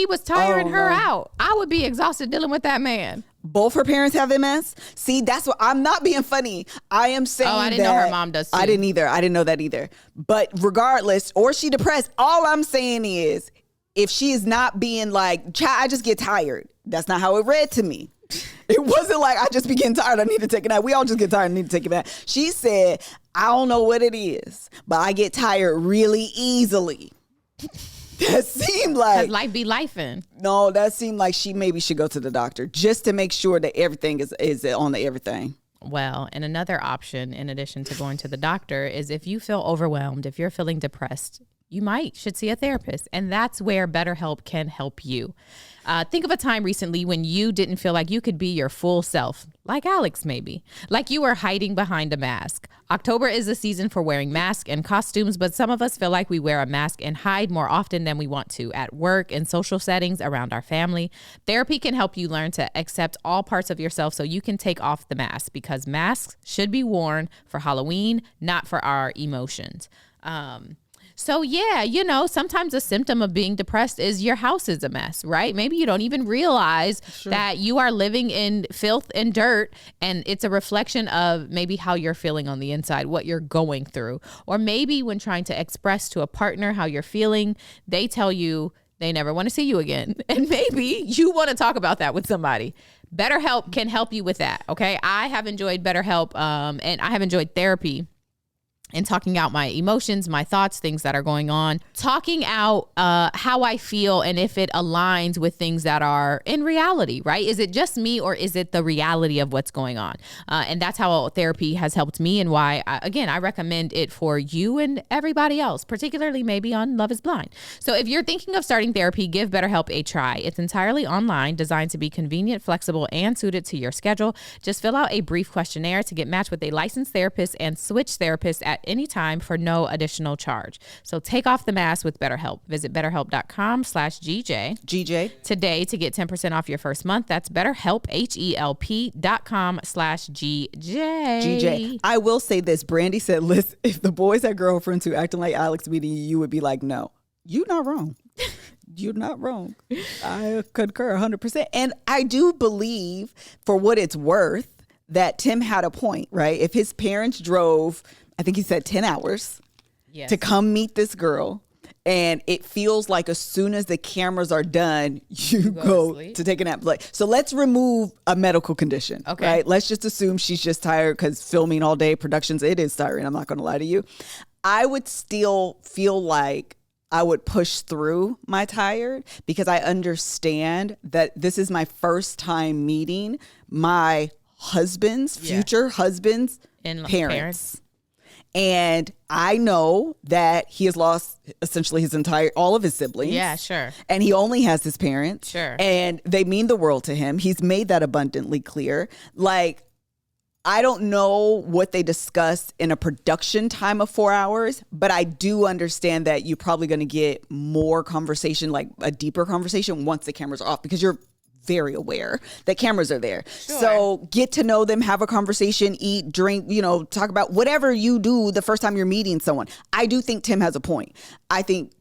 was tiring her out. I would be exhausted dealing with that man. Both her parents have MS. See, that's what I'm not being funny. I am saying I didn't know her mom does too. I didn't either. I didn't know that either. But regardless, or she depressed, all I'm saying is if she is not being like, I just get tired. That's not how it read to me. It wasn't like I just be getting tired. I need to take a nap. We all just get tired and need to take a nap. She said, I don't know what it is, but I get tired really easily. That seemed like life be lifing. No, that seemed like she maybe should go to the doctor just to make sure that everything is on the everything. Well, and another option in addition to going to the doctor is if you feel overwhelmed, if you're feeling depressed, you should see a therapist. And that's where BetterHelp can help you. Think of a time recently when you didn't feel like you could be your full self, like Alex maybe, like you were hiding behind a mask. October is the season for wearing masks and costumes, but some of us feel like we wear a mask and hide more often than we want to at work, in social settings, around our family. Therapy can help you learn to accept all parts of yourself so you can take off the mask, because masks should be worn for Halloween, not for our emotions. So yeah, sometimes a symptom of being depressed is your house is a mess, right? Maybe you don't even realize that you are living in filth and dirt, and it's a reflection of maybe how you're feeling on the inside, what you're going through. Or maybe when trying to express to a partner how you're feeling, they tell you they never want to see you again. And maybe you want to talk about that with somebody. BetterHelp can help you with that, okay? I have enjoyed BetterHelp, and I have enjoyed therapy and talking out my emotions, my thoughts, things that are going on, talking out how I feel and if it aligns with things that are in reality, right? Is it just me or is it the reality of what's going on? And that's how therapy has helped me, and why, I recommend it for you and everybody else, particularly maybe on Love is Blind. So if you're thinking of starting therapy, give BetterHelp a try. It's entirely online, designed to be convenient, flexible, and suited to your schedule. Just fill out a brief questionnaire to get matched with a licensed therapist and switch therapists at any time for no additional charge. So take off the mask with BetterHelp. Visit BetterHelp.com/GJ today to get 10% off your first month. That's BetterHelp, HELP.com/GJ. GJ. I will say this. Brandy said, listen, if the boys had girlfriends who acting like Alex meeting you would be like, no, you're not wrong. You're not wrong. I concur 100%. And I do believe, for what it's worth, that Tim had a point, right? If his parents drove, I think he said 10 hours to come meet this girl, and it feels like as soon as the cameras are done, you go to take a nap. Like, so let's remove a medical condition, right? Let's just assume she's just tired because filming all day, productions, it is tiring. I'm not going to lie to you. I would still feel like I would push through my tired, because I understand that this is my first time meeting my husband's, future husband's parents. And I know that he has lost essentially all of his siblings. Yeah, sure. And he only has his parents. Sure. And they mean the world to him. He's made that abundantly clear. Like, I don't know what they discuss in a production time of 4 hours, but I do understand that you're probably going to get more conversation, like a deeper conversation, once the cameras are off, because you're very aware that cameras are there. Sure. So get to know them, have a conversation, eat, drink, talk about whatever you do the first time you're meeting someone. I do think Tim has a point. I think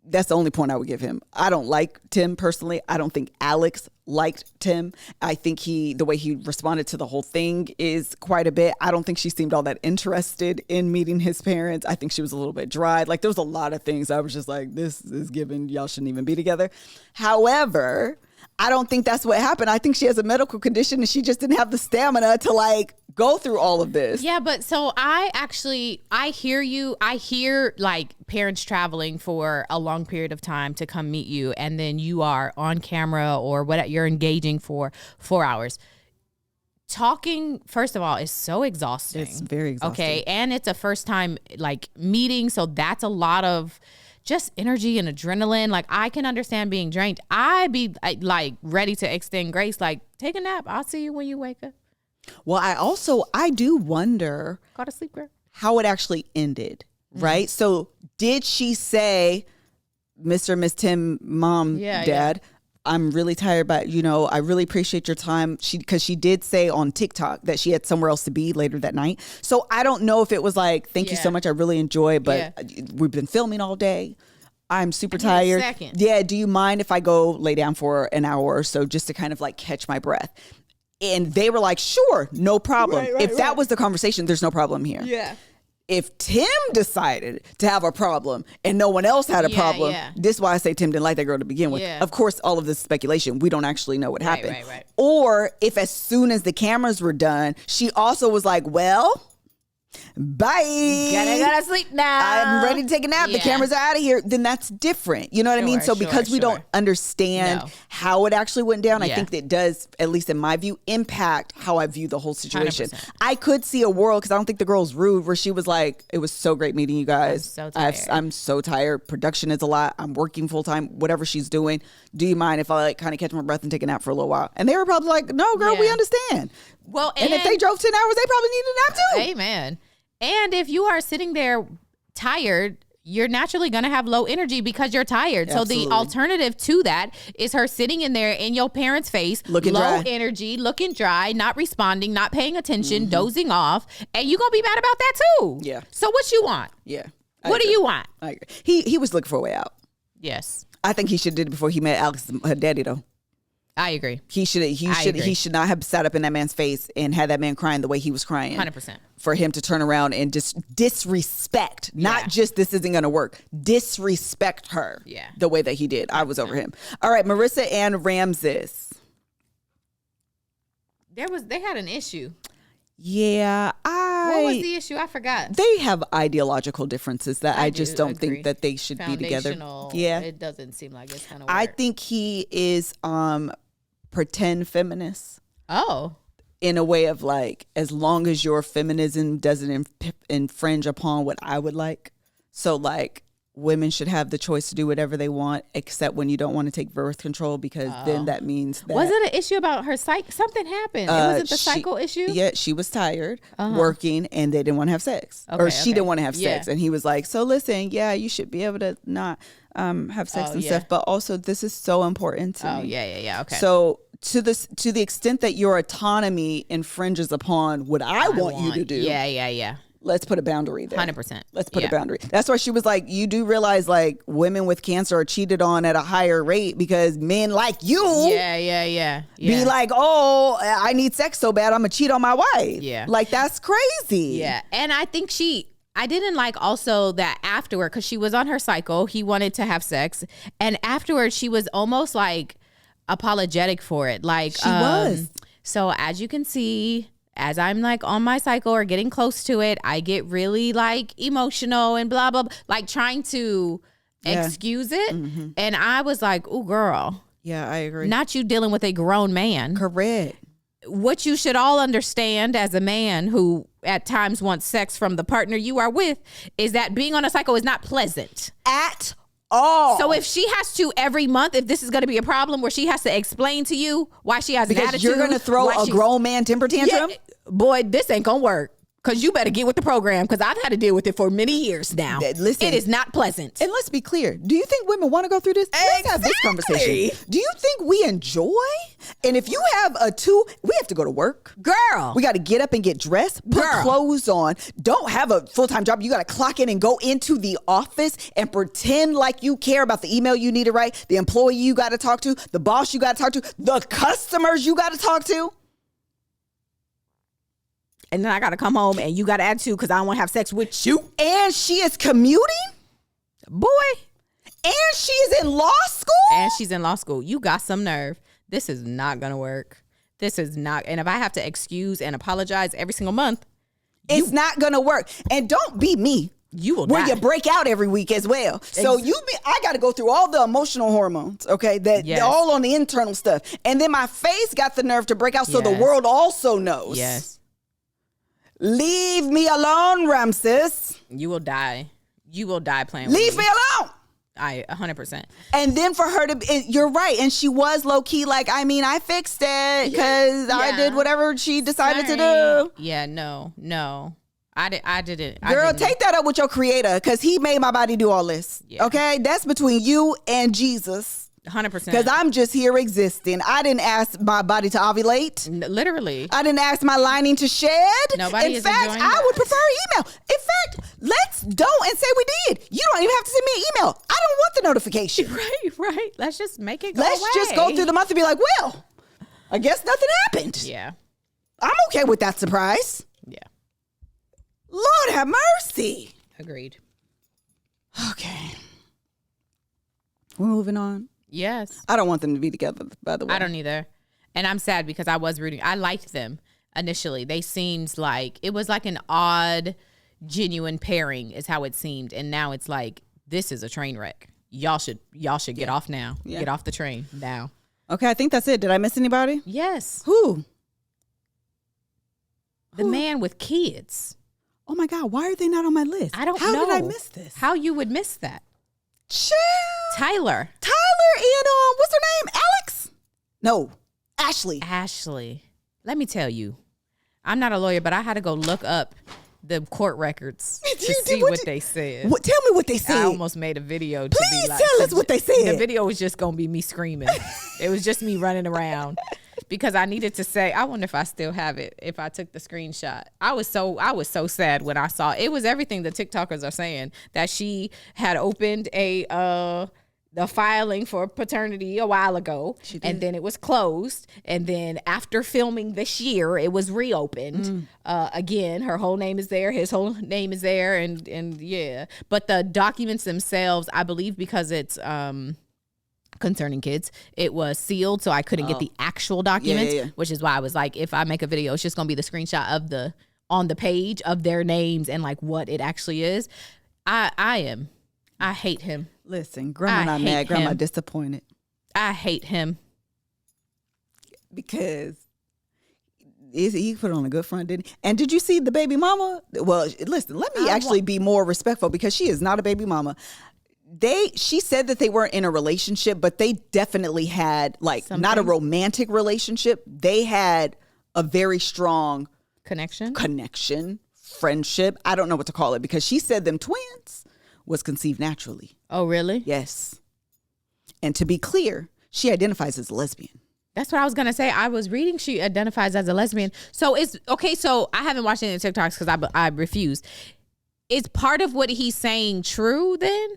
that's the only point I would give him. I don't like Tim personally. I don't think Alex liked Tim. I think the way he responded to the whole thing is quite a bit. I don't think she seemed all that interested in meeting his parents. I think she was a little bit dry. Like, there was a lot of things I was just like, this is given, y'all shouldn't even be together. However, I don't think that's what happened. I think she has a medical condition and she just didn't have the stamina to like go through all of this. Yeah, but so I hear you. I hear like parents traveling for a long period of time to come meet you, and then you are on camera or what you're engaging for 4 hours. Talking, first of all, is so exhausting. It's very exhausting. Okay, and it's a first time like meeting, so that's a lot of just energy and adrenaline. Like I can understand being drained. I'd be like ready to extend grace. Like take a nap. I'll see you when you wake up. Well, I do wonder Go to sleep, girl. how it actually ended, right? So did she say, Mr. and Miss Tim, mom, dad, I'm really tired, but I really appreciate your time. Because she did say on TikTok that she had somewhere else to be later that night. So I don't know if it was like, thank you so much. I really enjoy it, but we've been filming all day. I'm super tired. Yeah. Do you mind if I go lay down for an hour or so just to kind of like catch my breath? And they were like, sure, no problem. If that was the conversation, there's no problem here. Yeah. If Tim decided to have a problem and no one else had a problem, this is why I say Tim didn't like that girl to begin with. Yeah. Of course, all of this is speculation. We don't actually know what happened. Right. Or if as soon as the cameras were done, she also was like, well, bye. Gotta sleep now. I'm ready to take a nap. The cameras are out of here. Then that's different. You know what I mean? So because we don't understand how it actually went down, I think that does, at least in my view, impact how I view the whole situation. 100%. I could see a world, because I don't think the girl's rude, where she was like, it was so great meeting you guys. I'm so tired. Production is a lot. I'm working full time, whatever she's doing. Do you mind if I like kind of catch my breath and take a nap for a little while? And they were probably like, no, girl, we understand. Well, and if they drove 10 hours, they probably needed a nap too. Amen. And if you are sitting there tired, you're naturally going to have low energy because you're tired. Absolutely. So the alternative to that is her sitting in there in your parents' face, looking low dry. Energy, looking dry, not responding, not paying attention, dozing off. And you're going to be mad about that too. Yeah. So what you want? Yeah. What do you want? I agree. He was looking for a way out. Yes. I think he should have did it before he met Alex, her daddy, though. I agree. He should not have sat up in that man's face and had that man crying the way he was crying. 100%. For him to turn around and just disrespect, not just this isn't going to work, disrespect her the way that he did. 100%. I was over him. All right, Marissa and Ramses. They had an issue. Yeah, what was the issue? I forgot. They have ideological differences that I just don't think that they should be together. Yeah, it doesn't seem like it's kind of. I think he is pretend feminist. Oh, in a way of like, as long as your feminism doesn't infringe upon what I would like. So like, women should have the choice to do whatever they want, except when you don't want to take birth control, because then that means that. Was it an issue about her psych? Something happened. Was it the cycle issue? Yeah, she was tired working and they didn't want to have sex. Or she didn't want to have sex. And he was like, so listen, you should be able to not have sex and stuff. But also, this is so important to me. Yeah. Okay. So to the extent that your autonomy infringes upon what I want you to do. Yeah. Let's put a boundary there. 100%. Let's put a boundary. That's why she was like, you do realize like women with cancer are cheated on at a higher rate because men like you be like, oh, I need sex so bad, I'm going to cheat on my wife. Yeah. Like, that's crazy. Yeah. And I think I didn't like also that afterward, because she was on her cycle. He wanted to have sex. And afterwards, she was almost like apologetic for it. Like, she was. So as you can see, as I'm like on my cycle or getting close to it, I get really like emotional and blah, blah, blah, like trying to excuse it. And I was like, oh, girl. Yeah, I agree. Not you dealing with a grown man. Correct. What you should all understand as a man who at times wants sex from the partner you are with is that being on a cycle is not pleasant. At all. So if she has to every month, if this is going to be a problem where she has to explain to you why she has an attitude. Because you're going to throw a grown man temper tantrum? Yeah, boy, this ain't going to work. Because you better get with the program, because I've had to deal with it for many years now. Listen, it is not pleasant. And let's be clear. Do you think women want to go through this? Let's have this conversation. Do you think we enjoy? And if you have we have to go to work. Girl. We got to get up and get dressed, put clothes on. Don't have a full-time job. You got to clock in and go into the office and pretend like you care about the email you need to write, the employee you got to talk to, the boss you got to talk to, the customers you got to talk to. And then I got to come home and you got to add to because I don't want to have sex with you. And she is commuting? Boy. And she's in law school? And she's in law school. You got some nerve. this is not going to work. This is not. And if I have to excuse and apologize every single month, it's not going to work. And don't be me. You will where die. you break out every week as well. So I got to go through all the emotional hormones, okay? That all on the internal stuff. And then my face got the nerve to break out so the world also knows. Yes. Leave me alone, Ramses. You will die. You will die playing Leave me alone. 100%. And then for her to, you're right. And she was low key like, I mean, I fixed it because I did whatever she decided to do. Yeah, no. I didn't. Girl, take that up with your creator because he made my body do all this. Yeah. Okay? That's between you and Jesus. 100%. Because I'm just here existing. I didn't ask my body to ovulate. Literally. I didn't ask my lining to shed. Nobody In fact, I would prefer email. In fact, let's don't and say we did. You don't even have to send me an email. I don't want the notification. Right. Let's just make it go Let's away. just go through the month and be like, well, I guess nothing happened. Yeah. I'm okay with that surprise. Yeah. Lord have mercy. Agreed. Okay. We're moving on. Yes. I don't want them to be together, by the way. I don't either. And I'm sad because I was rooting. I liked them initially. They seemed like, it was like an odd, genuine pairing is how it seemed. And now it's like, this is a train wreck. Y'all should get off now. Yeah. Get off the train now. Okay, I think that's it. Did I miss anybody? Yes. Who? The man with kids. Oh my God, why are they not on my list? I don't know. How did I miss this? How you would miss that? Chill. Tyler and what's her name? Alex? No, Ashley. Let me tell you, I'm not a lawyer, but I had to go look up the court records to see what they said. Tell me what they said. I almost made a video to Please be like, tell us what they said. The video was just gonna be me screaming. It was just me running around because I needed to say. I wonder if I still have it. If I took the screenshot, I was so sad when I saw it. Was everything the TikTokers are saying, that she had opened the filing for paternity a while ago, and then it was closed, and then after filming this year it was reopened again. Her whole name is there, his whole name is there, and yeah, but the documents themselves, I believe, because it's concerning kids, it was sealed, so I couldn't get the actual documents, which is why I was like, if I make a video, it's just gonna be the screenshot of on the page of their names and like what it actually is. I hate him. Listen, Grandma not mad. Grandma disappointed. I hate him. Because he put on a good front, didn't he? And did you see the baby mama? Well, listen, let me actually be more respectful because she is not a baby mama. She said that they weren't in a relationship, but they definitely had not a romantic relationship. They had a very strong connection, friendship. I don't know what to call it because she said them twins was conceived naturally. Oh, really? Yes. And to be clear, she identifies as a lesbian. That's what I was going to say. I was reading she identifies as a lesbian. So it's okay. So I haven't watched any TikToks because I refuse. Is part of what he's saying true then?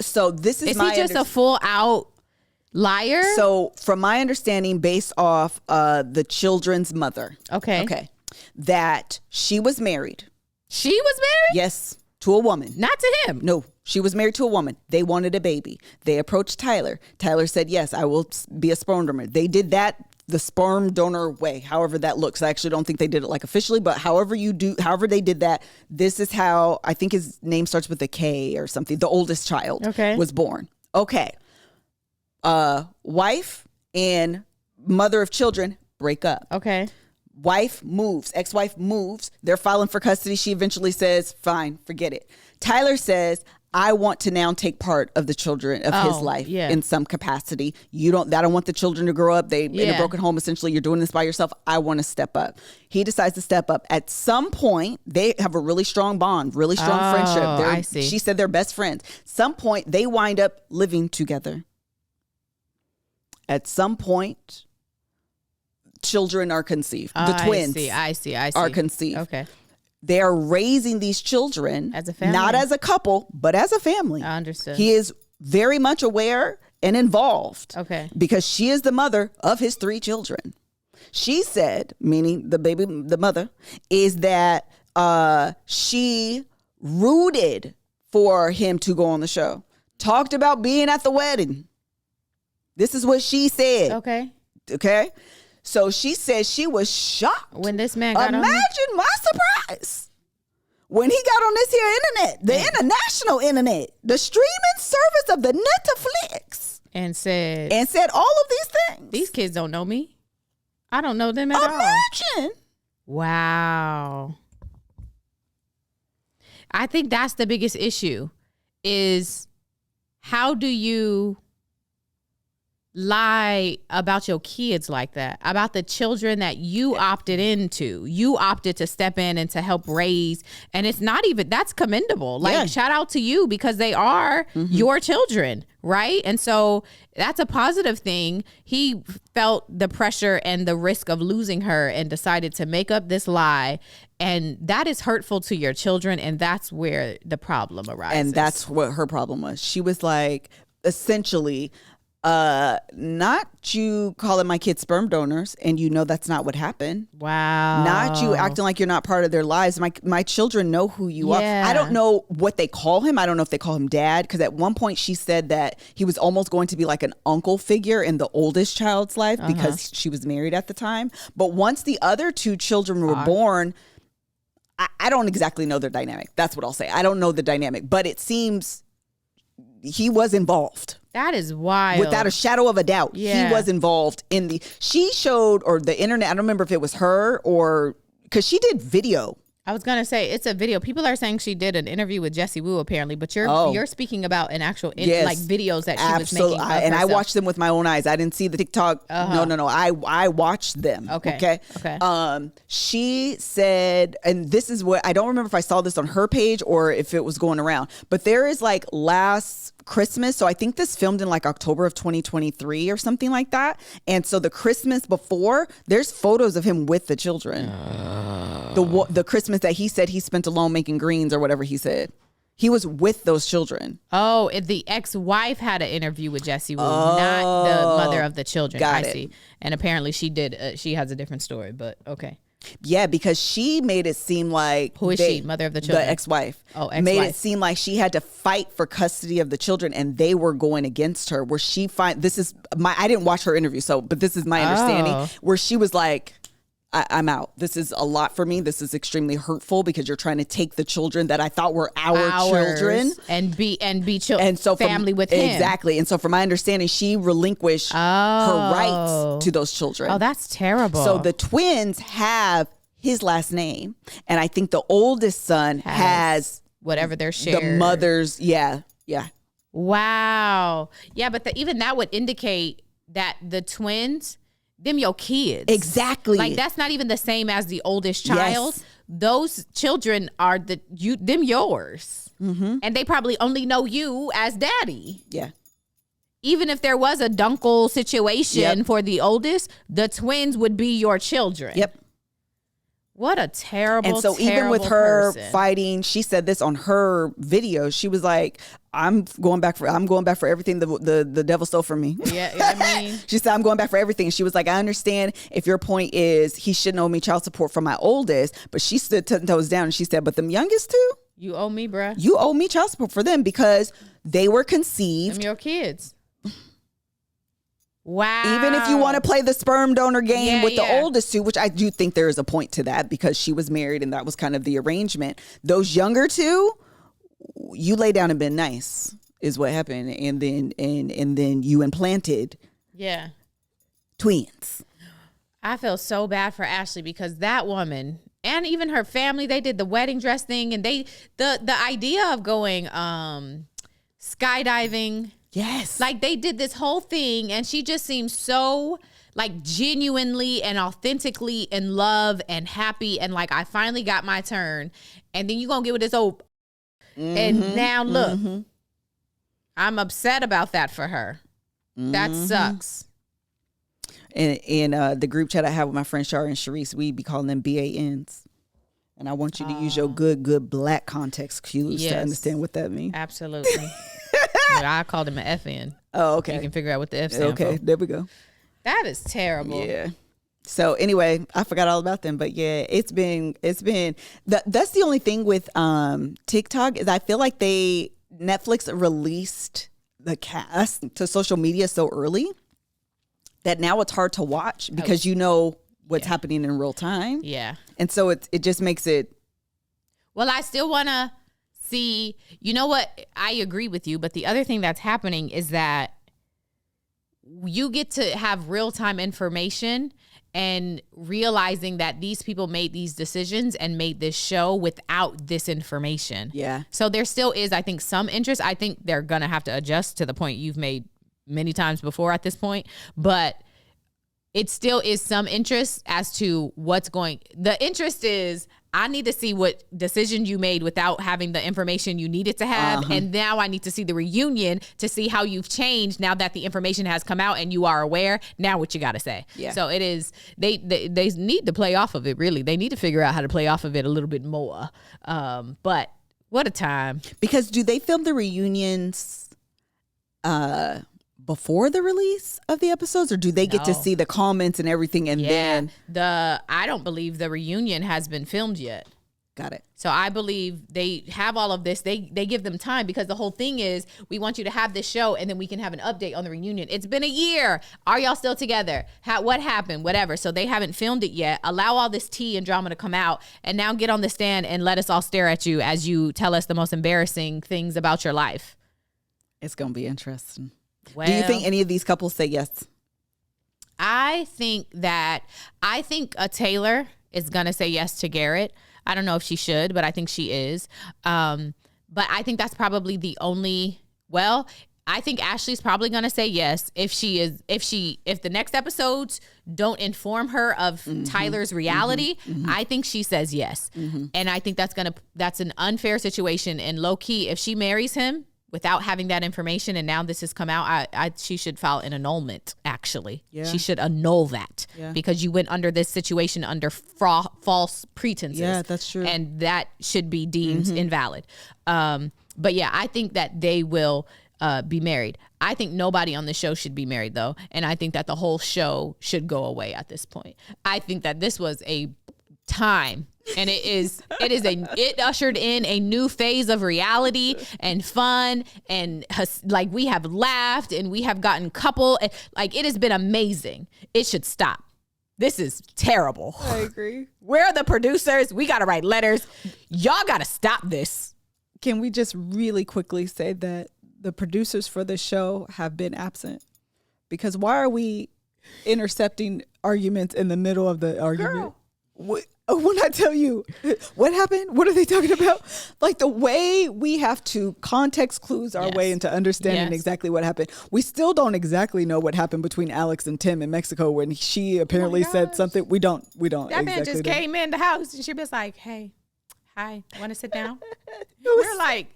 So this is he just a full out liar? So from my understanding, based off the children's mother. Okay. That she was married. She was married? Yes. To a woman. Not to him. No, she was married to a woman. They wanted a baby. They approached Tyler. Tyler said, yes, I will be a sperm donor. They did that the sperm donor way, however that looks. I actually don't think they did it like officially, but however they did that, this is how, I think his name starts with a K or something. The oldest child was born. Okay. Wife and mother of children break up. Okay. Wife moves, ex-wife moves. They're filing for custody. She eventually says, fine, forget it. Tyler says, I want to now take part of the children of his life in some capacity. I don't want the children to grow up. They in a broken home. Essentially, you're doing this by yourself. I want to step up. He decides to step up. At some point, they have a really strong bond, really strong friendship. I see. She said they're best friends. Some point, they wind up living together. At some point, children are conceived. The twins I see. are conceived. Okay. They are raising these children as a family, not as a couple, but as a family. I understood. He is very much aware and involved. Okay. Because she is the mother of his 3 children. She said, meaning the mother, is that she rooted for him to go on the show. Talked about being at the wedding. This is what she said. Okay. So she said she was shocked When this man got on. Imagine my surprise when he got on this here internet, the international internet, the streaming service of the Netflix, and said all of these things. These kids don't know me. I don't know them at all. Imagine. Wow. I think that's the biggest issue is how do you lie about your kids like that, about the children that you opted into. You opted to step in and to help raise, and it's not even, that's commendable. Like, shout out to you because they are your children, right? And so that's a positive thing. He felt the pressure and the risk of losing her and decided to make up this lie, and that is hurtful to your children, and that's where the problem arises. And that's what her problem was. She was like, essentially, not you calling my kids sperm donors and you know that's not what happened. Wow. Not you acting like you're not part of their lives. My children know who you are. Yeah. I don't know what they call him. I don't know if they call him dad, because at one point she said that he was almost going to be like an uncle figure in the oldest child's life because she was married at the time. But once the other two children were born, I don't exactly know their dynamic. That's what I'll say. I don't know the dynamic, but it seems he was involved. That is wild. Without a shadow of a doubt, Yeah. he was involved in she showed, or the internet, I don't remember if it was her or, because she did video. I was gonna say it's a video. People are saying she did an interview with Jessie Wu apparently, but you're speaking about an actual like videos that she was making. And I watched them with my own eyes. I didn't see the TikTok. No. I watched them. Okay. She said, and this is what, I don't remember if I saw this on her page or if it was going around, but there is like last Christmas. So I think this filmed in like October of 2023 or something like that. And so the Christmas before, there's photos of him with the children. The Christmas that he said he spent alone making greens or whatever he said. He was with those children. Oh, the ex-wife had an interview with Jessie Wu, not the mother of the children. Got I it. see. And apparently she did. She has a different story, but okay. Yeah, because she made it seem like Who is she? Mother of the children? The ex-wife. Oh, ex-wife. Made it seem like she had to fight for custody of the children, and they were going against her. Where she this is I didn't watch her interview, but this is my understanding. Where she was like, I'm out. This is a lot for me. This is extremely hurtful because you're trying to take the children that I thought were our children and be and so family with him. Exactly. And so from my understanding, she relinquished her rights to those children. Oh, that's terrible. So the twins have his last name, and I think the oldest son has whatever their share. The mother's, yeah. Wow. Yeah, but even that would indicate that the twins, them your kids. Exactly. Like that's not even the same as the oldest child. Yes. Those children are them yours. Mm-hmm. And they probably only know you as daddy. Yeah. Even if there was a dunkle situation for the oldest, the twins would be your children. Yep. What a terrible, and so even with her fighting, she said this on her video. She was like, I'm going back for everything the devil stole from me. Yeah, I mean, she said, I'm going back for everything. She was like, I understand if your point is he shouldn't owe me child support for my oldest, but she stood 10 toes down and she said, but them youngest two, you owe me, bruh. You owe me child support for them because they were conceived. Them your kids. Wow. Even if you want to play the sperm donor game with the oldest two, which I do think there is a point to that because she was married and that was kind of the arrangement. Those younger two, you lay down and been nice is what happened. And then you implanted twins. I feel so bad for Ashley because that woman and even her family, they did the wedding dress thing and the idea of going skydiving. Yes. Like they did this whole thing and she just seems so like genuinely and authentically in love and happy and like I finally got my turn. And then you gonna get with this old and now look, I'm upset about that for her. That sucks. In the group chat I have with my friend Shar and Sharice, we be calling them BANs. And I want you to use your good black context cues to understand what that means. Absolutely. I called him an FN. Oh, okay. You can figure out what the F stands for. Okay, there we go. That is terrible. Yeah. So anyway, I forgot all about them, but yeah, it's been that's the only thing with TikTok is I feel like Netflix released the cast to social media so early that now it's hard to watch because you know what's happening in real time. Yeah. And so it just makes it. Well, I still want to see, you know what? I agree with you. But the other thing that's happening is that you get to have real-time information and realizing that these people made these decisions and made this show without this information. Yeah. So there still is, I think, some interest. I think they're going to have to adjust to the point you've made many times before at this point. But it still is some interest as to what's going. The interest is, I need to see what decision you made without having the information you needed to have. And now I need to see the reunion to see how you've changed now that the information has come out and you are aware. Now what you got to say. Yeah. So it is, they need to play off of it, really. They need to figure out how to play off of it a little bit more. But what a time. Because do they film the reunions before the release of the episodes, or do they get to see the comments and everything and then I don't believe the reunion has been filmed yet. Got it. So I believe they have all of this. They give them time because the whole thing is we want you to have this show and then we can have an update on the reunion. It's been a year. Are y'all still together? What happened? Whatever. So they haven't filmed it yet. Allow all this tea and drama to come out and now get on the stand and let us all stare at you as you tell us the most embarrassing things about your life. It's going to be interesting. Well, do you think any of these couples say yes? I think Taylor is going to say yes to Garrett. I don't know if she should, but I think she is. But I think that's probably the only, I think Ashley's probably going to say yes if the next episodes don't inform her of Tyler's reality. I think she says yes. And I think that's an unfair situation. And low key, if she marries him without having that information and now this has come out, she should file an annulment, actually. Yeah. She should annul that because you went under this situation under false pretenses. Yeah, that's true. And that should be deemed invalid. But yeah, I think that they will be married. I think nobody on the show should be married, though. And I think that the whole show should go away at this point. I think that this was a time, and it ushered in a new phase of reality and fun, and like we have laughed and we have gotten like it has been amazing. It should stop. This is terrible. I agree. Where are the producers? We got to write letters. Y'all got to stop this. Can we just really quickly say that the producers for the show have been absent? Because why are we intercepting arguments in the middle of the argument? Girl. When I tell you what happened, what are they talking about? Like the way we have to context clues our way into understanding exactly what happened. We still don't exactly know what happened between Alex and Tim in Mexico when she apparently said something. We don't. That man just came in the house and she was like, "Hey, hi, want to sit down?" We're like,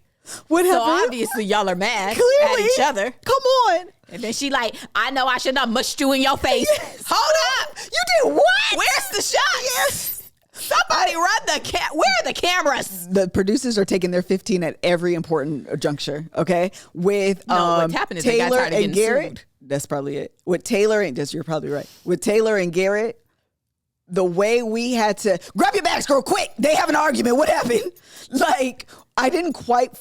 what happened? So obviously y'all are mad Clearly, at each other. Come on. And then she like, I know I shouldn't have mushed you in your face. Yes. Hold up. You did what? Where's the shot? Yes. Somebody run where are the cameras? The producers are taking their 15 at every important juncture, okay? With what's happened is Taylor and Garrett. Sued. That's probably it. With Taylor and you're probably right. With Taylor and Garrett, the way we had to grab your bags, girl, quick. They have an argument. What happened? Like, I didn't quite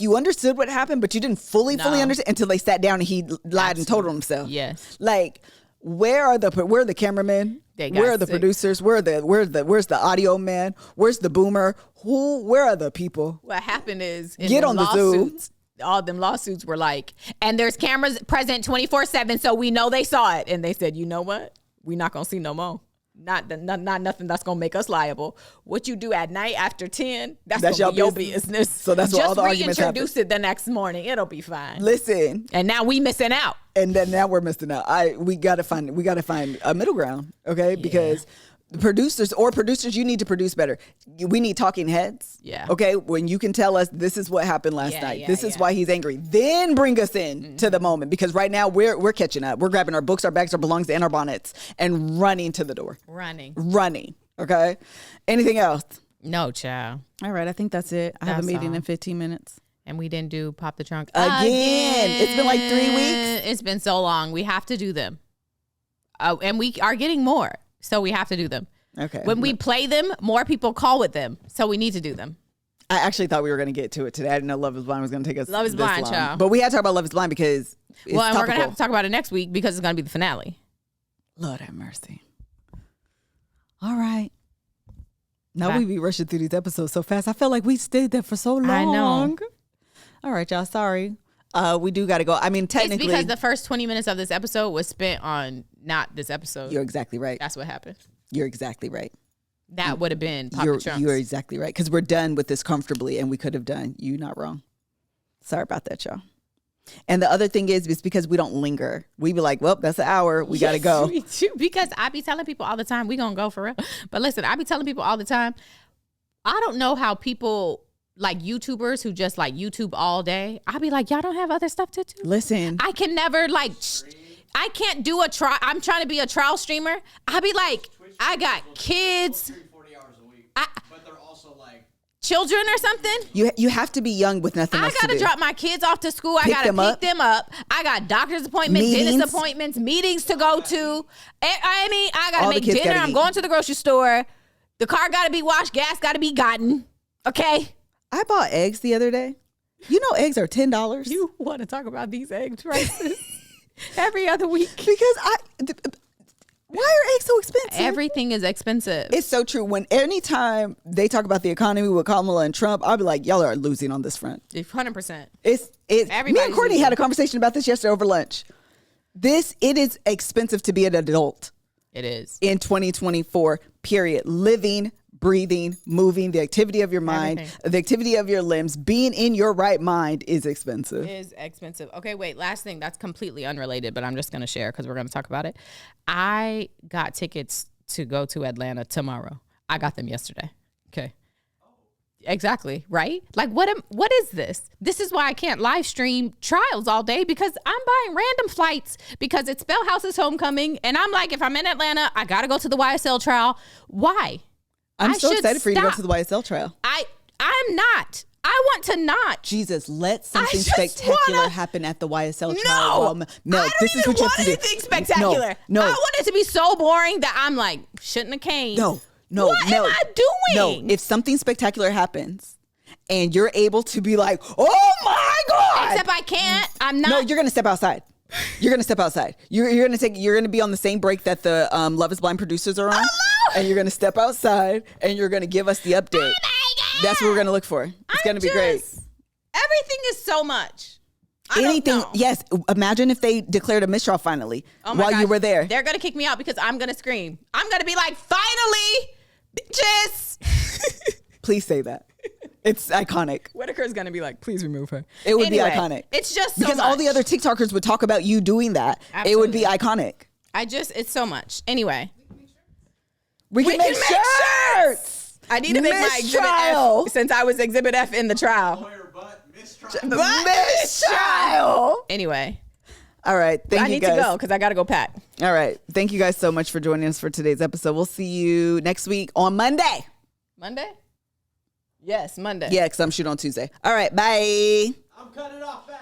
you understood what happened, but you didn't fully understand until they sat down and he lied and told on himself. Yes. Like, where are the cameramen? Where are the producers? Where's the audio man? Where's the boomer? Where are the people? What happened is get on the Zoom. All them lawsuits were like, and there's cameras present 24/7, so we know they saw it. And they said, you know what? We're not gonna see no more. Not nothing that's gonna make us liable. What you do at night after 10, that's gonna be your business. So that's what all the arguments happen. Just reintroduce it the next morning. It'll be fine. Listen. And now we missing out. And then now we're missing out. We gotta find a middle ground, okay? Because the producers, you need to produce better. We need talking heads. Yeah. Okay. When you can tell us this is what happened last night. This is why he's angry. Then bring us in to the moment. Because right now we're catching up. We're grabbing our books, our bags, our belongings, and our bonnets and running to the door. Running. Okay. Anything else? No, child. All right. I think that's it. I have a meeting in 15 minutes. And we didn't do Pop the Trunk again. It's been like 3 weeks. It's been so long. We have to do them. And we are getting more. So we have to do them. Okay. When we play them, more people call with them. So we need to do them. I actually thought we were going to get to it today. I didn't know Love is Blind was going to take us Love is Blind, child. But we had to talk about Love is Blind because it's and we're going to topical. have to talk about it next week because it's going to be the finale. Lord have mercy. All right. Now Bye. we be rushing through these episodes so fast. I felt like we stayed there for so long. I know. All right, y'all. Sorry. We do got to go. I mean, technically. It's because the first 20 minutes of this episode was spent on not this episode. You're exactly right. That's what happened. You're exactly right. That would have been Pop You're the Trunks. You're exactly right. Because we're done with this comfortably and we could have done. You not wrong. Sorry about that, y'all. And the other thing is, it's because we don't linger. We be like, well, that's an hour. We got to go. Me too, because I be telling people all the time, we gonna go for real. But listen, I be telling people all the time, I don't know how people like YouTubers who just like YouTube all day. I be like, y'all don't have other stuff to do? Listen. I can never like, I can't do a trial. I'm trying to be a trial streamer. I be like, I got kids. 40 hours a week. But they're also like Children or something. You have to be young with nothing else to do. I gotta drop my kids off to school. I gotta pick them up. I got doctor's appointments, dentist appointments, meetings to go to. I mean, I gotta make dinner. I'm going to the grocery store. The car gotta be washed. Gas gotta be gotten. Okay. I bought eggs the other day. You know, eggs are $10. You want to talk about these egg prices every other week? Because why are eggs so expensive? Everything is expensive. It's so true. Anytime they talk about the economy with Kamala and Trump, I'll be like, y'all are losing on this front. 100%. It's me and Courtney had a conversation about this yesterday over lunch. It is expensive to be an adult. It is. In 2024, period. Living, breathing, moving, the activity of your mind, the activity of your limbs, being in your right mind is expensive. It is expensive. Okay, wait. Last thing that's completely unrelated, but I'm just going to share because we're going to talk about it. I got tickets to go to Atlanta tomorrow. I got them yesterday. Okay. Exactly. Right? Like, what is this? This is why I can't live stream trials all day, because I'm buying random flights because it's Spellhouse's homecoming. And I'm like, if I'm in Atlanta, I got to go to the YSL trial. Why? I'm so excited for you to go to the YSL trial. I'm not. I want to not. Jesus, let something spectacular happen at the YSL trial. No, this is what you have to do. Anything spectacular. No. I want it to be so boring that I'm like, shouldn't have came. No. What am I doing? No, if something spectacular happens and you're able to be like, oh my God. Except I can't. I'm not. No, you're going to step outside. You're going to step outside. You're going to be on the same break that the Love is Blind producers are on. And you're going to step outside and you're going to give us the update. Oh my God. That's what we're going to look for. It's going to be great. Everything is so much. Anything. Yes. Imagine if they declared a mistrial finally while you were there. They're going to kick me out because I'm going to scream. I'm going to be like, finally, bitches. Please say that. It's iconic. Whitaker's going to be like, please remove her. It would be iconic. It's just so because much. all the other TikTokers would talk about you doing that. Absolutely. It would be iconic. It's so much. Anyway. We can make shirts. I need to make my Exhibit F since I was Exhibit F in the trial. Mistrial. Anyway. All right. Thank you guys. I need to go because I got to go pack. All right. Thank you guys so much for joining us for today's episode. We'll see you next week on Monday. Monday? Yes, Monday. Yeah, because I'm shooting on Tuesday. All right. Bye. I'm cutting it off fast.